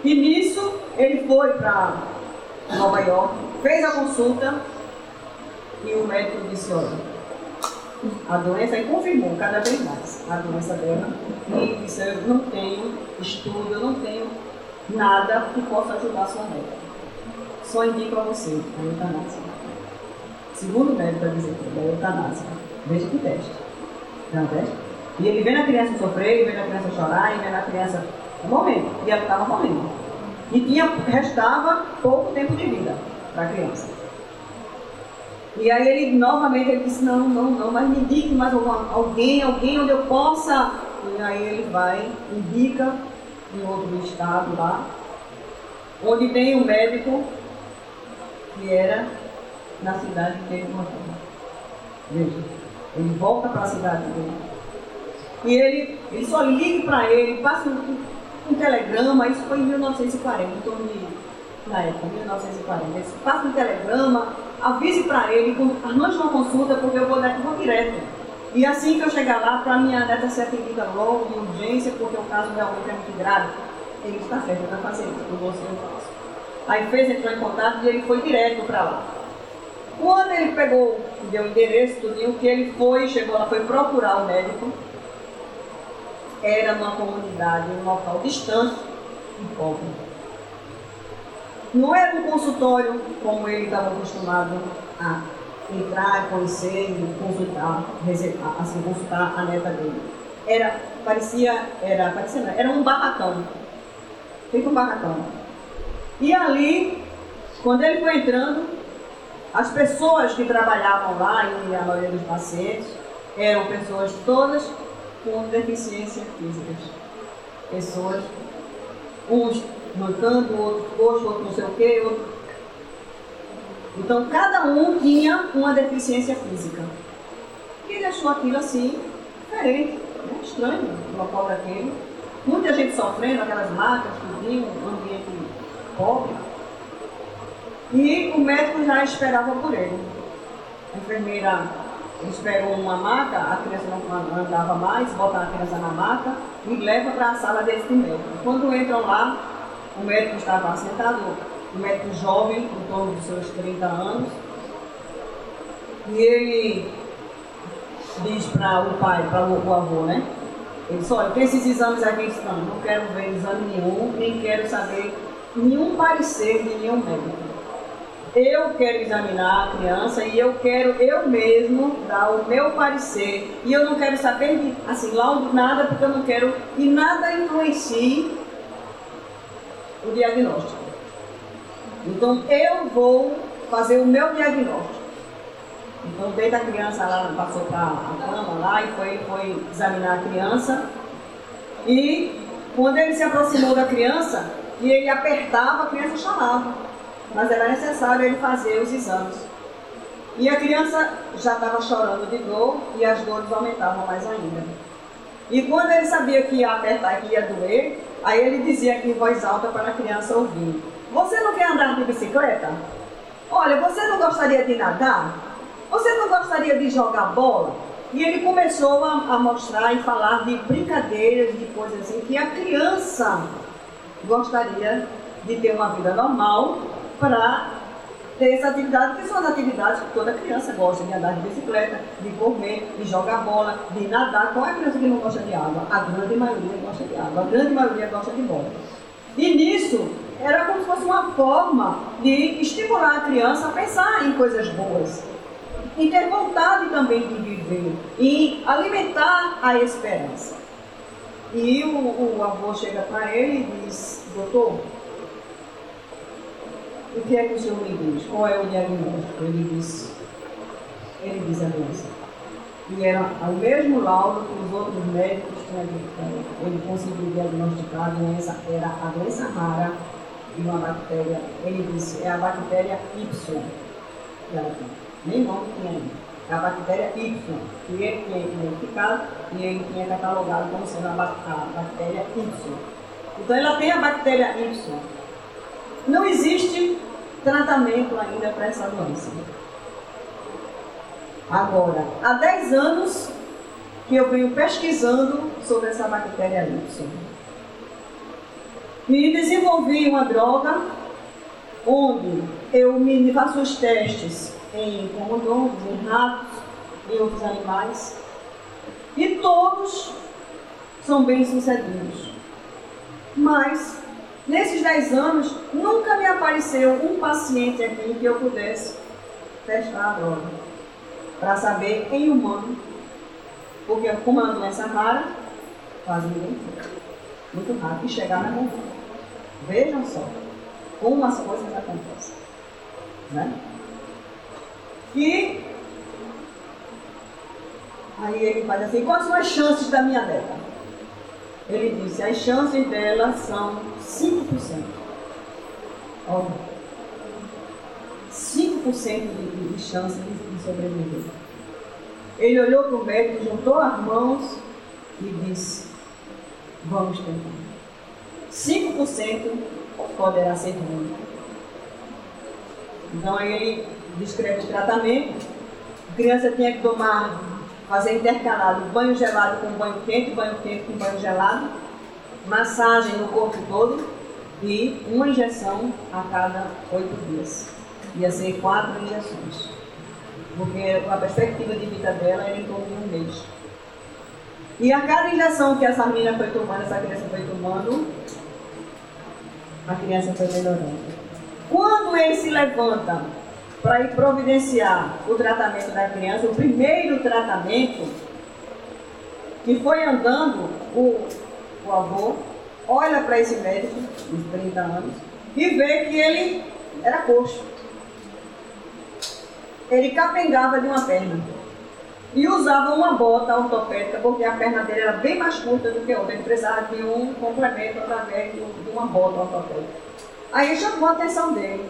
E nisso, ele foi para Nova York, fez a consulta, e o médico disse, olha, a doença, e confirmou cada vez mais a doença dela, e disse, eu não tenho estudo, eu não tenho nada que possa ajudar a sua neta. Só indico a você a eutanásia. Segundo o médico para dizer que é eutanásia. Veja que teste. Não teste? E ele vendo a criança sofrer, vendo a criança chorar, e vendo a criança morrendo. E ela estava morrendo. E restava pouco tempo de vida para a criança. E aí ele novamente disse, não, mas me indique mais alguém onde eu possa. E aí ele vai, indica em outro estado lá, onde tem um médico que era na cidade que ele morreu. Veja, ele volta para a cidade dele. E ele só liga para ele, passa um telegrama, isso foi em 1940, em torno na época, 1940. Ele passa um telegrama, avise para ele, arranje uma consulta, porque eu vou direto. E assim que eu chegar lá, para minha neta ser atendida logo, de urgência, porque o caso realmente é muito grave, ele está certo, vai fazer isso, por você eu faço. Aí entrou em contato e ele foi direto para lá. Quando ele deu o endereço, tudinho, que ele chegou lá, foi procurar o médico, era numa comunidade, um local distante e pobre. Não era um consultório como ele estava acostumado a entrar, conhecer e consultar a neta dele. Era um barracão, feito um barracão. E ali, quando ele foi entrando, as pessoas que trabalhavam lá, e a maioria dos pacientes, eram pessoas todas com deficiência física. Pessoas, uns mancando, outros coxo, outro não sei o quê, outro. Então, cada um tinha uma deficiência física. E ele achou aquilo assim, diferente, né? Estranho, no local daquele. Muita gente sofrendo, aquelas macas, tudinho, um ambiente pobre. E o médico já esperava por ele. A enfermeira esperou uma maca, a criança não andava mais, bota a criança na maca e leva para a sala desse médico. Quando entram lá, o médico estava sentado, um médico jovem, em torno dos seus 30 anos, e ele diz para o pai, para o avô, né? Ele disse, olha, tem esses exames aqui estranhos, não quero ver exame nenhum, nem quero saber nenhum parecer de nenhum médico. Eu quero examinar a criança e eu quero eu mesmo dar o meu parecer. E eu não quero saber de, assim, laudo nada, porque eu não quero que nada influencie o diagnóstico. Então eu vou fazer o meu diagnóstico. Então desde a criança lá, passou para a cama lá e foi examinar a criança. E quando ele se aproximou da criança e ele apertava, a criança chorava. Mas era necessário ele fazer os exames. E a criança já estava chorando de dor e as dores aumentavam mais ainda. E quando ele sabia que ia apertar, que ia doer, aí ele dizia aqui em voz alta para a criança ouvir: você não quer andar de bicicleta? Olha, você não gostaria de nadar? Você não gostaria de jogar bola? E ele começou a mostrar e falar de brincadeiras, de coisas assim, que a criança gostaria de ter uma vida normal para ter essa atividade, que são as atividades que toda criança gosta, de andar de bicicleta, de comer, de jogar bola, de nadar. Qual é a criança que não gosta de água? A grande maioria gosta de água, a grande maioria gosta de bola. E nisso, era como se fosse uma forma de estimular a criança a pensar em coisas boas, e ter vontade também de viver, e alimentar a esperança. E o avô chega para ele e diz: doutor, o que é que o senhor me diz? Qual é o diagnóstico? Ele diz a doença. E era o mesmo laudo que os outros médicos tinham dito. Ele conseguiu diagnosticar a doença, era a doença rara de uma bactéria. Ele disse: é a bactéria Y. Nem nome tinha ainda. É a bactéria Y, que ele tinha identificado e ele tinha catalogado como sendo a bactéria Y. Então ela tem a bactéria Y. Não existe tratamento ainda para essa doença. Agora, há 10 anos que eu venho pesquisando sobre essa bactéria Y. E desenvolvi uma droga onde eu me faço os testes em camundongos, em ratos e outros animais. E todos são bem-sucedidos. Mas nesses 10 anos, nunca me apareceu um paciente aqui que eu pudesse testar a droga, para saber em humano, porque como é uma doença rara, quase ninguém tem. Muito raro, e chegar na conduta. Vejam só como as coisas acontecem. Né? E aí ele faz assim: quais são as chances da minha neta? Ele disse: as chances dela são 5%. Ó, 5% de chance de sobreviver. Ele olhou para o médico, juntou as mãos e disse: vamos tentar. 5% poderá ser ruim. Então aí ele descreve o tratamento. A criança tinha que fazer intercalado banho gelado com banho quente com banho gelado, massagem no corpo todo e uma injeção a cada 8 dias. Ia ser 4 injeções, porque a perspectiva de vida dela era em torno de 1 mês. E a cada injeção que essa menina foi tomando, essa criança foi tomando, a criança foi melhorando. Quando ele se levanta para ir providenciar o tratamento da criança, o primeiro tratamento, que foi andando, o avô olha para esse médico, de 30 anos, e vê que ele era coxo. Ele capengava de uma perna e usava uma bota ortopédica, porque a perna dele era bem mais curta do que a outra. Ele precisava de um complemento através de uma bota ortopédica. Aí chamou a atenção dele.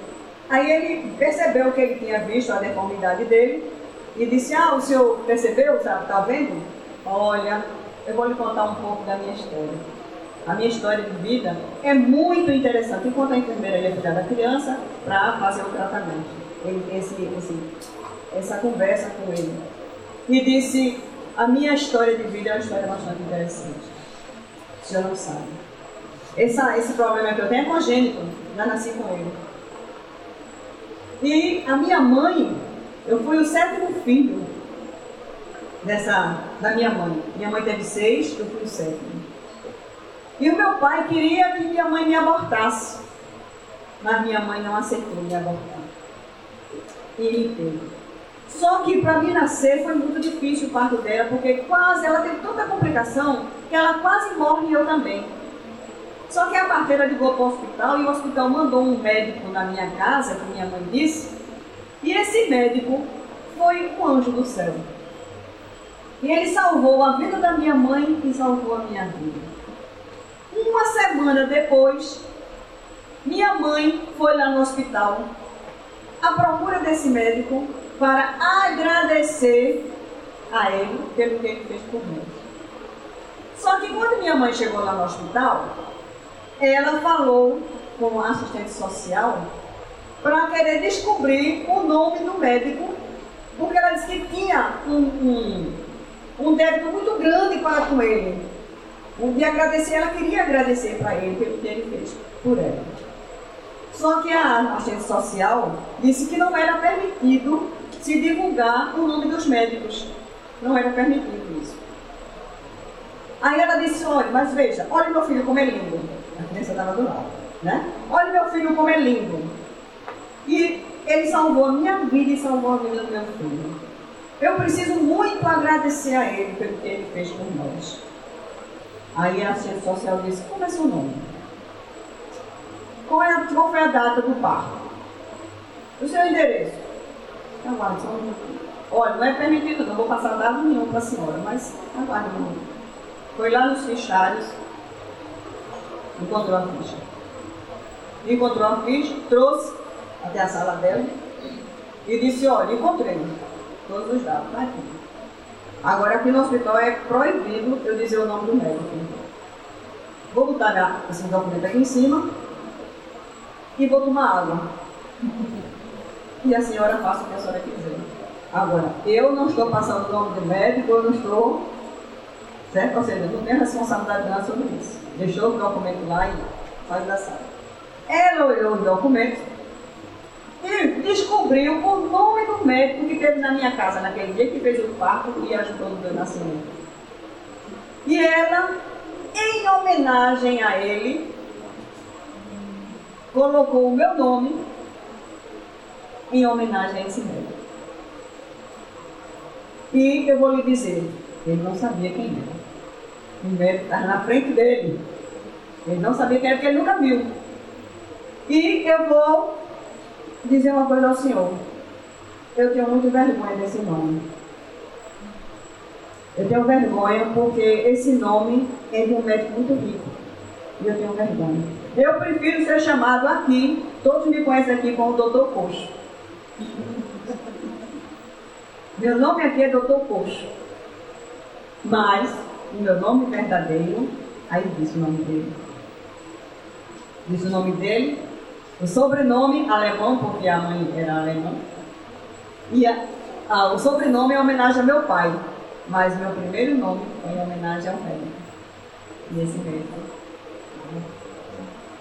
Aí ele percebeu que ele tinha visto a deformidade dele e disse: o senhor percebeu? Está vendo? Olha, eu vou lhe contar um pouco da minha história. A minha história de vida é muito interessante. Enquanto a enfermeira ia cuidar da criança para fazer o tratamento. Ele tem essa conversa com ele. E disse: a minha história de vida é uma história bastante interessante. O senhor não sabe. Esse problema que eu tenho é congênito. Já nasci com ele. E a minha mãe, eu fui o 7º filho da minha mãe. Minha mãe teve 6, eu fui o 7º. E o meu pai queria que minha mãe me abortasse. mas minha mãe não aceitou me abortar. E me teve. Só que para mim nascer foi muito difícil o parto dela, porque ela teve tanta complicação que ela quase morre e eu também. Só que a parteira ligou para o hospital e o hospital mandou um médico na minha casa, que minha mãe disse, e esse médico foi um anjo do céu. E ele salvou a vida da minha mãe e salvou a minha vida. Uma semana depois, minha mãe foi lá no hospital à procura desse médico para agradecer a ele pelo que ele fez por nós. Só que quando minha mãe chegou lá no hospital, ela falou com a assistente social para querer descobrir o nome do médico, porque ela disse que tinha um débito muito grande para com ele. De agradecer, ela queria agradecer para ele pelo que ele fez por ela. Só que a assistente social disse que não era permitido se divulgar o nome dos médicos. Não era permitido isso. Aí ela disse, olha, mas veja, olha meu filho como é lindo. A criança estava do lado, né? Olha meu filho como é lindo. E ele salvou a minha vida e salvou a vida do meu filho. Eu preciso muito agradecer a ele pelo que ele fez por nós. Aí a assistente social disse, como é seu nome? Qual foi a data do parto? O seu endereço? Aguarde só um minutinho. Olha, não é permitido, não vou passar dado nenhum para a senhora, mas aguarde um minuto. Foi lá nos fichários, encontrou a ficha. Encontrou a ficha, trouxe até a sala dela e disse, olha, encontrei todos os dados, tá aqui. Agora aqui no hospital é proibido eu dizer o nome do médico. Vou botar esse documento aqui em cima e vou tomar água. E a senhora faça o que a senhora quiser. Agora, eu não estou passando o nome do médico, eu não estou, certo? Ou seja, eu não tenho responsabilidade nada sobre isso. Deixou o documento lá e saiu da sala. Ela olhou os documentos e descobriu o nome do médico que teve na minha casa naquele dia, que fez o parto e ajudou no meu nascimento. E ela, em homenagem a ele, colocou o meu nome em homenagem a esse médico. E eu vou lhe dizer, ele não sabia quem era. O médico estava na frente dele. Ele não sabia quem era, porque ele nunca viu. E eu vou dizer uma coisa ao senhor. Eu tenho muita vergonha desse nome. Eu tenho vergonha porque esse nome é de um médico muito rico. E eu tenho vergonha. Eu prefiro ser chamado aqui, todos me conhecem aqui como Dr. Coxo. Meu nome aqui é Dr. Coxo. Mas o meu nome verdadeiro, aí disse o nome dele. Diz o nome dele, o sobrenome alemão, porque a mãe era alemã. E o sobrenome é em homenagem ao meu pai, mas meu primeiro nome é em homenagem ao médico. E esse médico.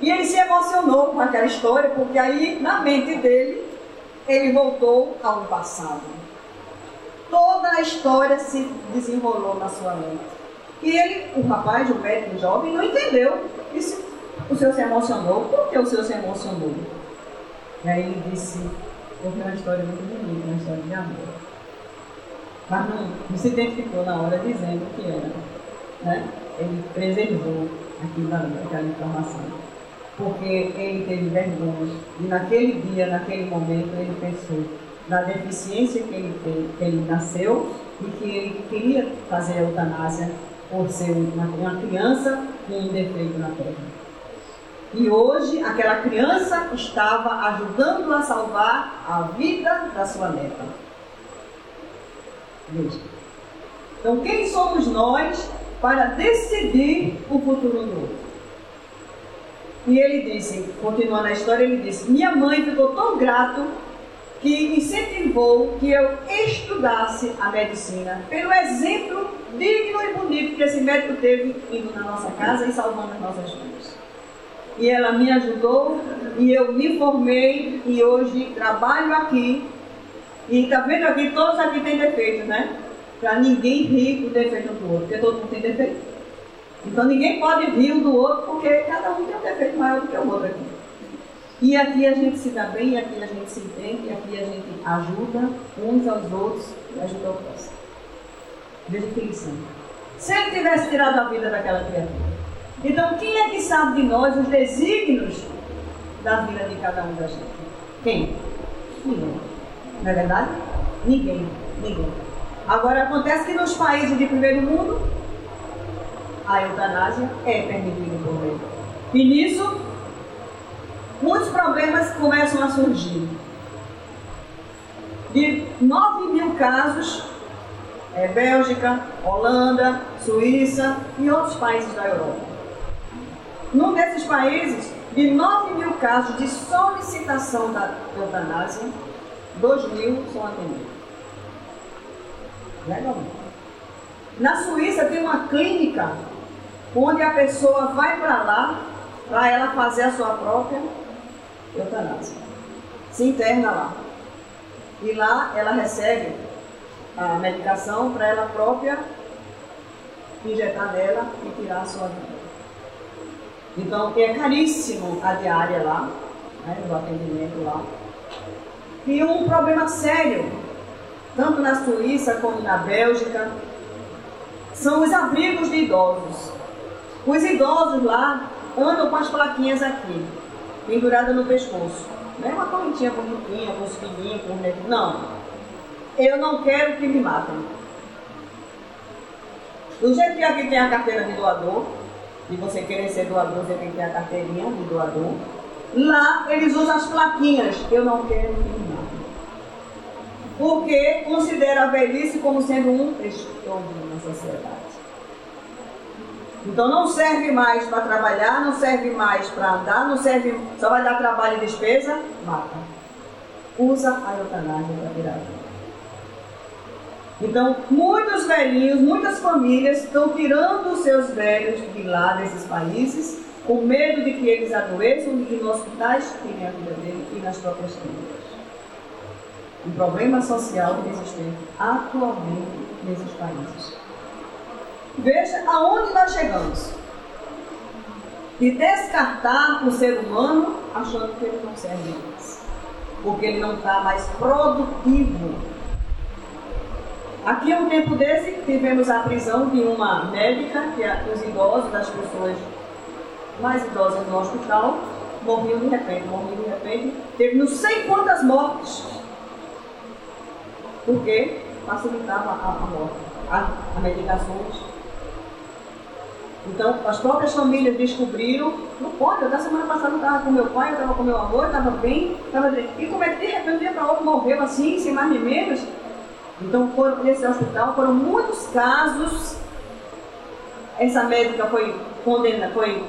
E ele se emocionou com aquela história, porque aí, na mente dele, ele voltou ao passado. Toda a história se desenrolou na sua mente. E ele, o rapaz, o médico jovem, não entendeu. Disse, o senhor se emocionou? Por que o senhor se emocionou? E aí ele disse, porque é uma história muito bonita, uma história de amor. Mas não se identificou na hora dizendo o que era. Né? Ele preservou aquela informação. Porque ele teve vergonha. E naquele dia, naquele momento, ele pensou na deficiência que ele teve, que ele nasceu e que ele queria fazer a eutanásia por ser uma criança com um defeito na terra. E hoje, aquela criança estava ajudando a salvar a vida da sua neta. Veja. Então, quem somos nós para decidir o futuro do outro? E ele disse, continuando a história, ele disse, minha mãe ficou tão grato que incentivou que eu estudasse a medicina pelo exemplo digno e bonito que esse médico teve indo na nossa casa e salvando as nossas vidas. E ela me ajudou e eu me formei e hoje trabalho aqui. E está vendo aqui, todos aqui têm defeitos, né? Para ninguém rir do defeito do outro, porque todo mundo tem defeito. Então ninguém pode rir um do outro porque cada um tem um defeito maior do que o outro aqui. E aqui a gente se dá bem, e aqui a gente se entende, e aqui a gente ajuda uns aos outros e ajuda o próximo. Veja que lição. Se ele tivesse tirado a vida daquela criatura. Então, quem é que sabe de nós os desígnios da vida de cada um da gente? Quem? Ninguém. Não é verdade? Ninguém. Agora, acontece que nos países de primeiro mundo, a eutanásia é permitida por lei. E nisso, muitos problemas começam a surgir. De 9.000 casos, Bélgica, Holanda, Suíça e outros países da Europa. Num desses países, de 9.000 casos de solicitação da eutanásia, 2.000 são atendidos. Legalmente. Na Suíça tem uma clínica onde a pessoa vai para lá para ela fazer a sua própria eutanásia. Se interna lá. E lá ela recebe a medicação para ela própria injetar nela e tirar a sua vida. Então, é caríssimo a diária lá, né, do atendimento lá. E um problema sério, tanto na Suíça como na Bélgica, são os abrigos de idosos. Os idosos lá andam com as plaquinhas aqui, penduradas no pescoço. Não é uma correntinha bonitinha, com os filhinhos, com os netos. Não. Eu não quero que me matem. Do jeito que aqui tem a carteira de doador, e você querer ser doador, você tem que ter a carteirinha de doador. Lá eles usam as plaquinhas. Eu não quero que me matem. Porque considera a velhice como sendo um transtorno na sociedade. Então não serve mais para trabalhar, não serve mais para andar, não serve, só vai dar trabalho e despesa, mata. Usa a eutanásia para tirar a vida. Então, muitos velhinhos, muitas famílias estão tirando os seus velhos de lá desses países, com medo de que eles adoeçam e que nos hospitais tirem a vida dele e nas próprias clínicas. Um problema social existente atualmente nesses países. Veja aonde nós chegamos. De descartar o ser humano achando que ele não serve mais. Porque ele não está mais produtivo. Aqui, um tempo desse, tivemos a prisão de uma médica, que os idosos, das pessoas mais idosas no hospital, morriam de repente. Teve não sei quantas mortes. Porque facilitava a morte, a medicações. Então, as próprias famílias descobriram, não pode, eu da semana passada estava com meu pai, eu estava com meu avô, eu estava bem, e como é que de repente, de um dia para outro, morreu assim, sem mais nem menos? Então, nesse hospital foram muitos casos. Essa médica foi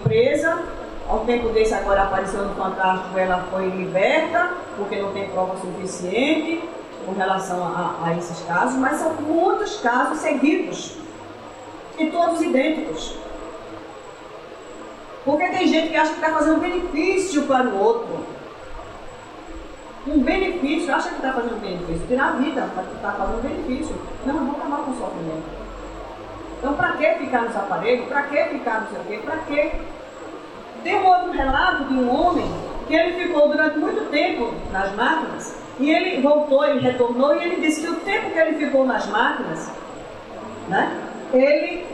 presa, ao tempo desse agora apareceu no Fantástico, ela foi liberta, porque não tem prova suficiente com relação a esses casos, mas são muitos casos seguidos, e todos idênticos. Porque tem gente que acha que está fazendo benefício para o outro. Um benefício, acha que está fazendo benefício, tirar a vida, está fazendo benefício. Não, vamos acabar com o sofrimento. Então, para que ficar nos aparelhos? Para que ficar não sei o quê? Para quê? Tem um outro relato de um homem que ele ficou durante muito tempo nas máquinas e ele voltou, ele retornou e ele disse que o tempo que ele ficou nas máquinas, né, ele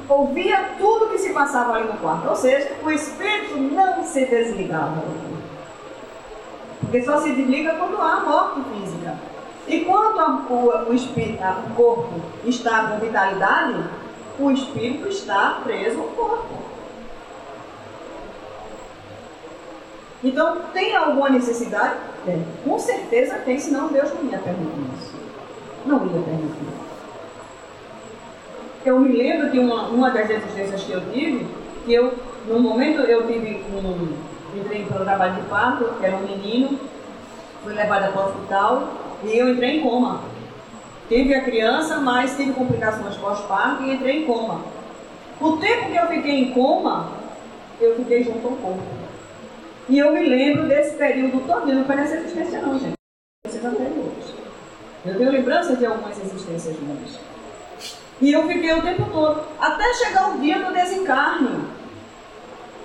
ouvia tudo que se passava ali no quarto. Ou seja, o espírito não se desligava. Porque só se desliga quando há morte física. E quando o corpo está com vitalidade, o espírito está preso ao corpo. Então, tem alguma necessidade? Tem. Com certeza tem, senão Deus não ia permitir isso. Não ia permitir. Eu me lembro de uma das existências que eu tive, que no momento eu tive entrei para o trabalho de parto, era um menino, fui levada para o hospital e eu entrei em coma. Tive a criança, mas tive complicações pós-parto e entrei em coma. O tempo que eu fiquei em coma, eu fiquei junto ao corpo. E eu me lembro desse período todo, não foi nessa existência não, gente. Existências anteriores. Eu tenho lembrança de algumas existências minhas. E eu fiquei o tempo todo, até chegar o dia do desencarne.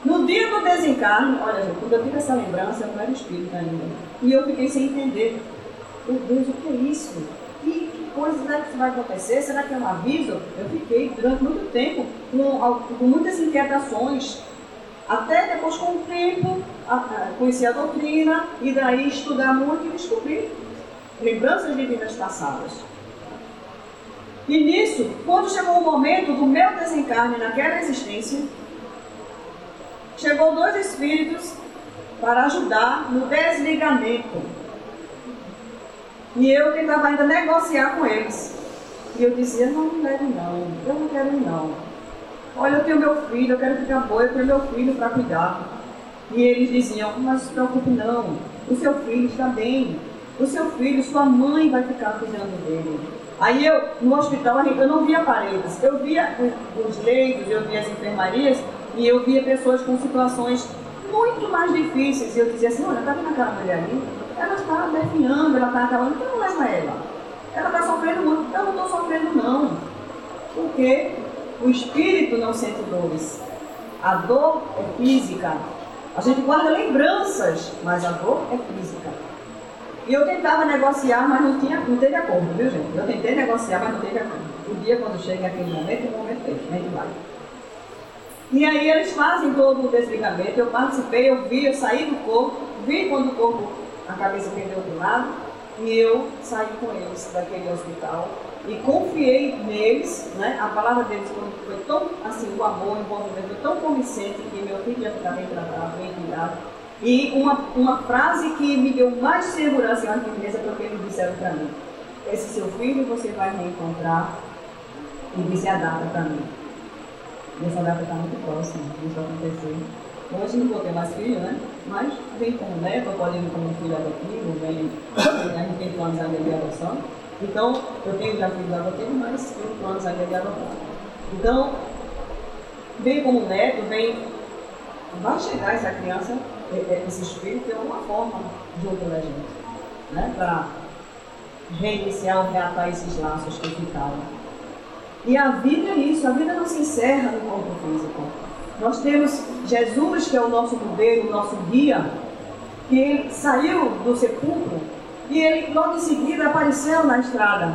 No dia do desencarne, olha gente, quando eu tive essa lembrança, eu não era espírita ainda. E eu fiquei sem entender. Meu Deus, o que é isso? Que coisa será que vai acontecer? Será que é um aviso? Eu fiquei durante muito tempo com muitas inquietações. Até depois, com o tempo, conheci a doutrina e daí estudar muito e descobrir lembranças de vidas passadas. E nisso, quando chegou o momento do meu desencarne naquela existência, chegou 2 espíritos para ajudar no desligamento. E eu tentava ainda negociar com eles. E eu dizia, não quero não, eu não quero ir não. Olha, eu tenho meu filho, eu quero ficar boa, eu tenho meu filho para cuidar. E eles diziam, mas não se preocupe não, o seu filho está bem. O seu filho, sua mãe vai ficar cuidando dele. Aí eu, no hospital, eu não via paredes, eu via os leitos, eu via as enfermarias e eu via pessoas com situações muito mais difíceis. E eu dizia assim, olha, está vendo aquela mulher ali? Ela está definhando, ela está acabando, então não leva ela. Ela está sofrendo muito, eu não estou sofrendo não. Porque o espírito não sente dores. A dor é física. A gente guarda lembranças, mas a dor é física. E eu tentava negociar, mas não teve acordo, viu gente? Eu tentei negociar, mas não teve acordo. O dia quando chega aquele momento, o momento feito, a gente vai. E aí eles fazem todo o desligamento, eu participei, eu vi, eu saí do corpo, vi quando o corpo, a cabeça pendeu para o lado, e eu saí com eles daquele hospital e confiei neles, né? A palavra deles foi tão, assim, o amor, o envolvimento foi tão convincente que meu filho ia ficar bem tratado, bem cuidado. E uma frase que me deu mais segurança e mais firmeza foi o que eles disseram para mim. Esse seu filho você vai reencontrar e dizer a data para mim. E essa data está muito próxima disso acontecer. Hoje não vou ter mais filho, né? Mas vem como neto, pode vir como filho adotivo, vem, a gente tem planos ainda de adoção. Então, eu tenho já filhos adotivos, mas tenho planos ainda de adotar. Então, vem como neto, vai chegar essa criança, esse espírito de alguma forma junto da gente, né? Para reiniciar ou reatar esses laços que ficaram. E a vida é isso, a vida não se encerra no corpo físico. Nós temos Jesus, que é o nosso modelo, o nosso guia, que ele saiu do sepulcro e ele logo em seguida apareceu na estrada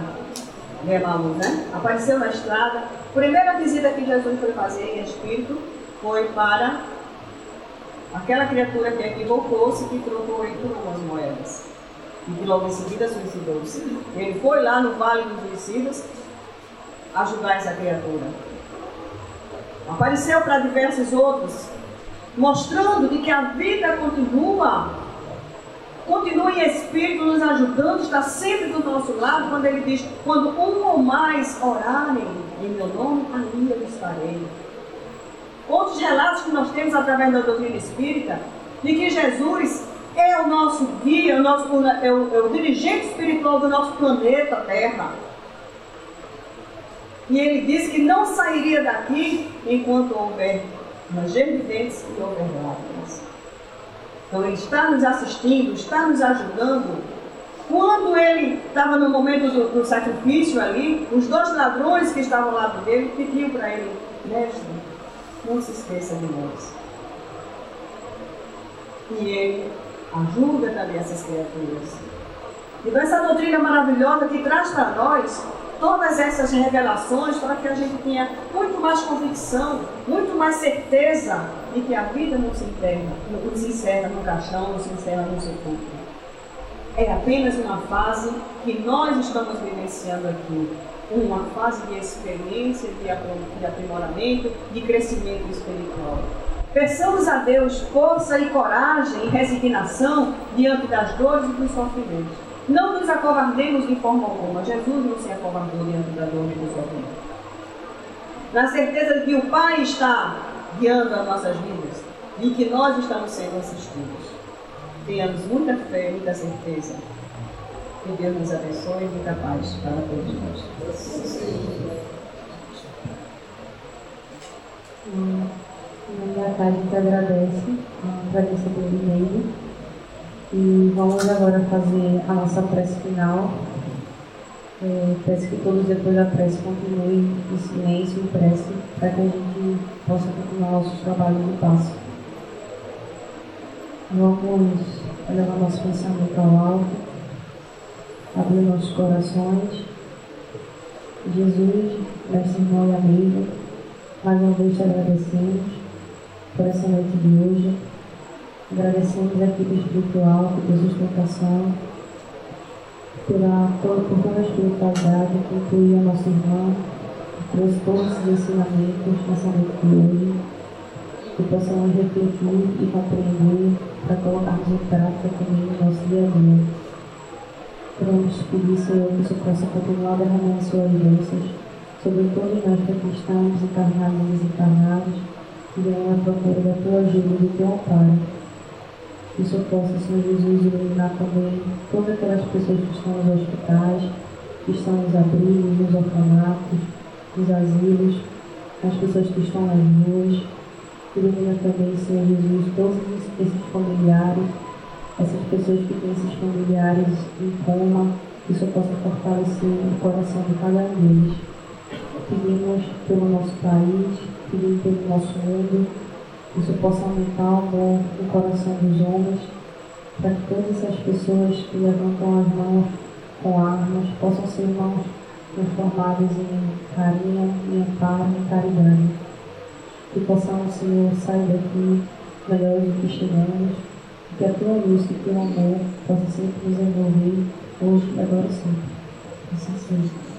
de Emaús, né? Apareceu na estrada. A primeira visita que Jesus foi fazer em espírito foi para aquela criatura que equivocou-se, que trocou ele por algumas moedas. E que logo em seguida suicidou-se. Ele foi lá no Vale dos Suicidas ajudar essa criatura. Apareceu para diversos outros, mostrando de que a vida continua em espírito nos ajudando, está sempre do nosso lado, quando ele diz, quando um ou mais orarem em meu nome, ali eu estarei. Outros relatos que nós temos através da doutrina espírita, de que Jesus é o nosso guia, é o dirigente espiritual do nosso planeta Terra. E ele disse que não sairia daqui enquanto houver ranger de dentes e houver lágrimas. Então ele está nos assistindo, está nos ajudando. Quando ele estava no momento do sacrifício ali, os 2 ladrões que estavam ao lado dele pediam para ele, mestre, não se esqueça de nós. E ele ajuda também essas criaturas. Então essa doutrina maravilhosa que traz para nós todas essas revelações para que a gente tenha muito mais convicção, muito mais certeza de que a vida não se encerra no caixão, não se encerra no sepulcro. É apenas uma fase que nós estamos vivenciando aqui, uma fase de experiência, de aprimoramento, de crescimento espiritual. Peçamos a Deus força e coragem e resignação diante das dores e dos sofrimentos. Não nos acovardemos de forma alguma. Jesus não se acovardou diante da dor e do sofrimento. Na certeza de que o Pai está guiando as nossas vidas e que nós estamos sendo assistidos. Tenhamos muita fé, muita certeza. Que Deus nos abençoe e muita paz para todos nós. A gente agradece a presença dele nele. E vamos agora fazer a nossa prece final. Peço que todos depois da prece continuem em silêncio e prece para que a gente possa continuar nossos trabalhos no passo. Vamos elevar nosso pensamento ao alto, abrir nossos corações. Jesus, nosso irmão e amigo, mais uma vez te agradecemos por essa noite de hoje. Agradecemos a equipe espiritual por sustentação, por toda a espiritualidade que inclui a nossa irmã, que trouxe todos esses ensinamentos nessa noite de hoje, que possamos refletir e compreender para colocarmos em prática também no nosso dia a dia. Queremos pedir, Senhor, que o Senhor possa continuar derramando suas bênçãos sobre todos nós que aqui estamos, encarnados e desencarnados, que venham à procura da tua ajuda e do teu amparo. Que o Senhor possa, Senhor Jesus, iluminar também todas aquelas pessoas que estão nos hospitais, que estão nos abrigos, nos orfanatos, nos asilos, as pessoas que estão nas ruas. Ilumina também, Senhor Jesus, todos esses familiares, essas pessoas que têm esses familiares em coma, que o Senhor possa fortalecer o coração de cada um deles. Pedimos pelo nosso país, pedimos pelo nosso mundo, que o Senhor possa aumentar o amor no coração dos homens, para que todas essas pessoas que levantam as mãos com armas possam ser mãos transformadas em carinho, em amparo, em caridade. Que possamos, Senhor, sair daqui melhores do que chegamos, e que a tua luz e o teu amor possa sempre nos envolver, hoje e agora sempre. Assim seja.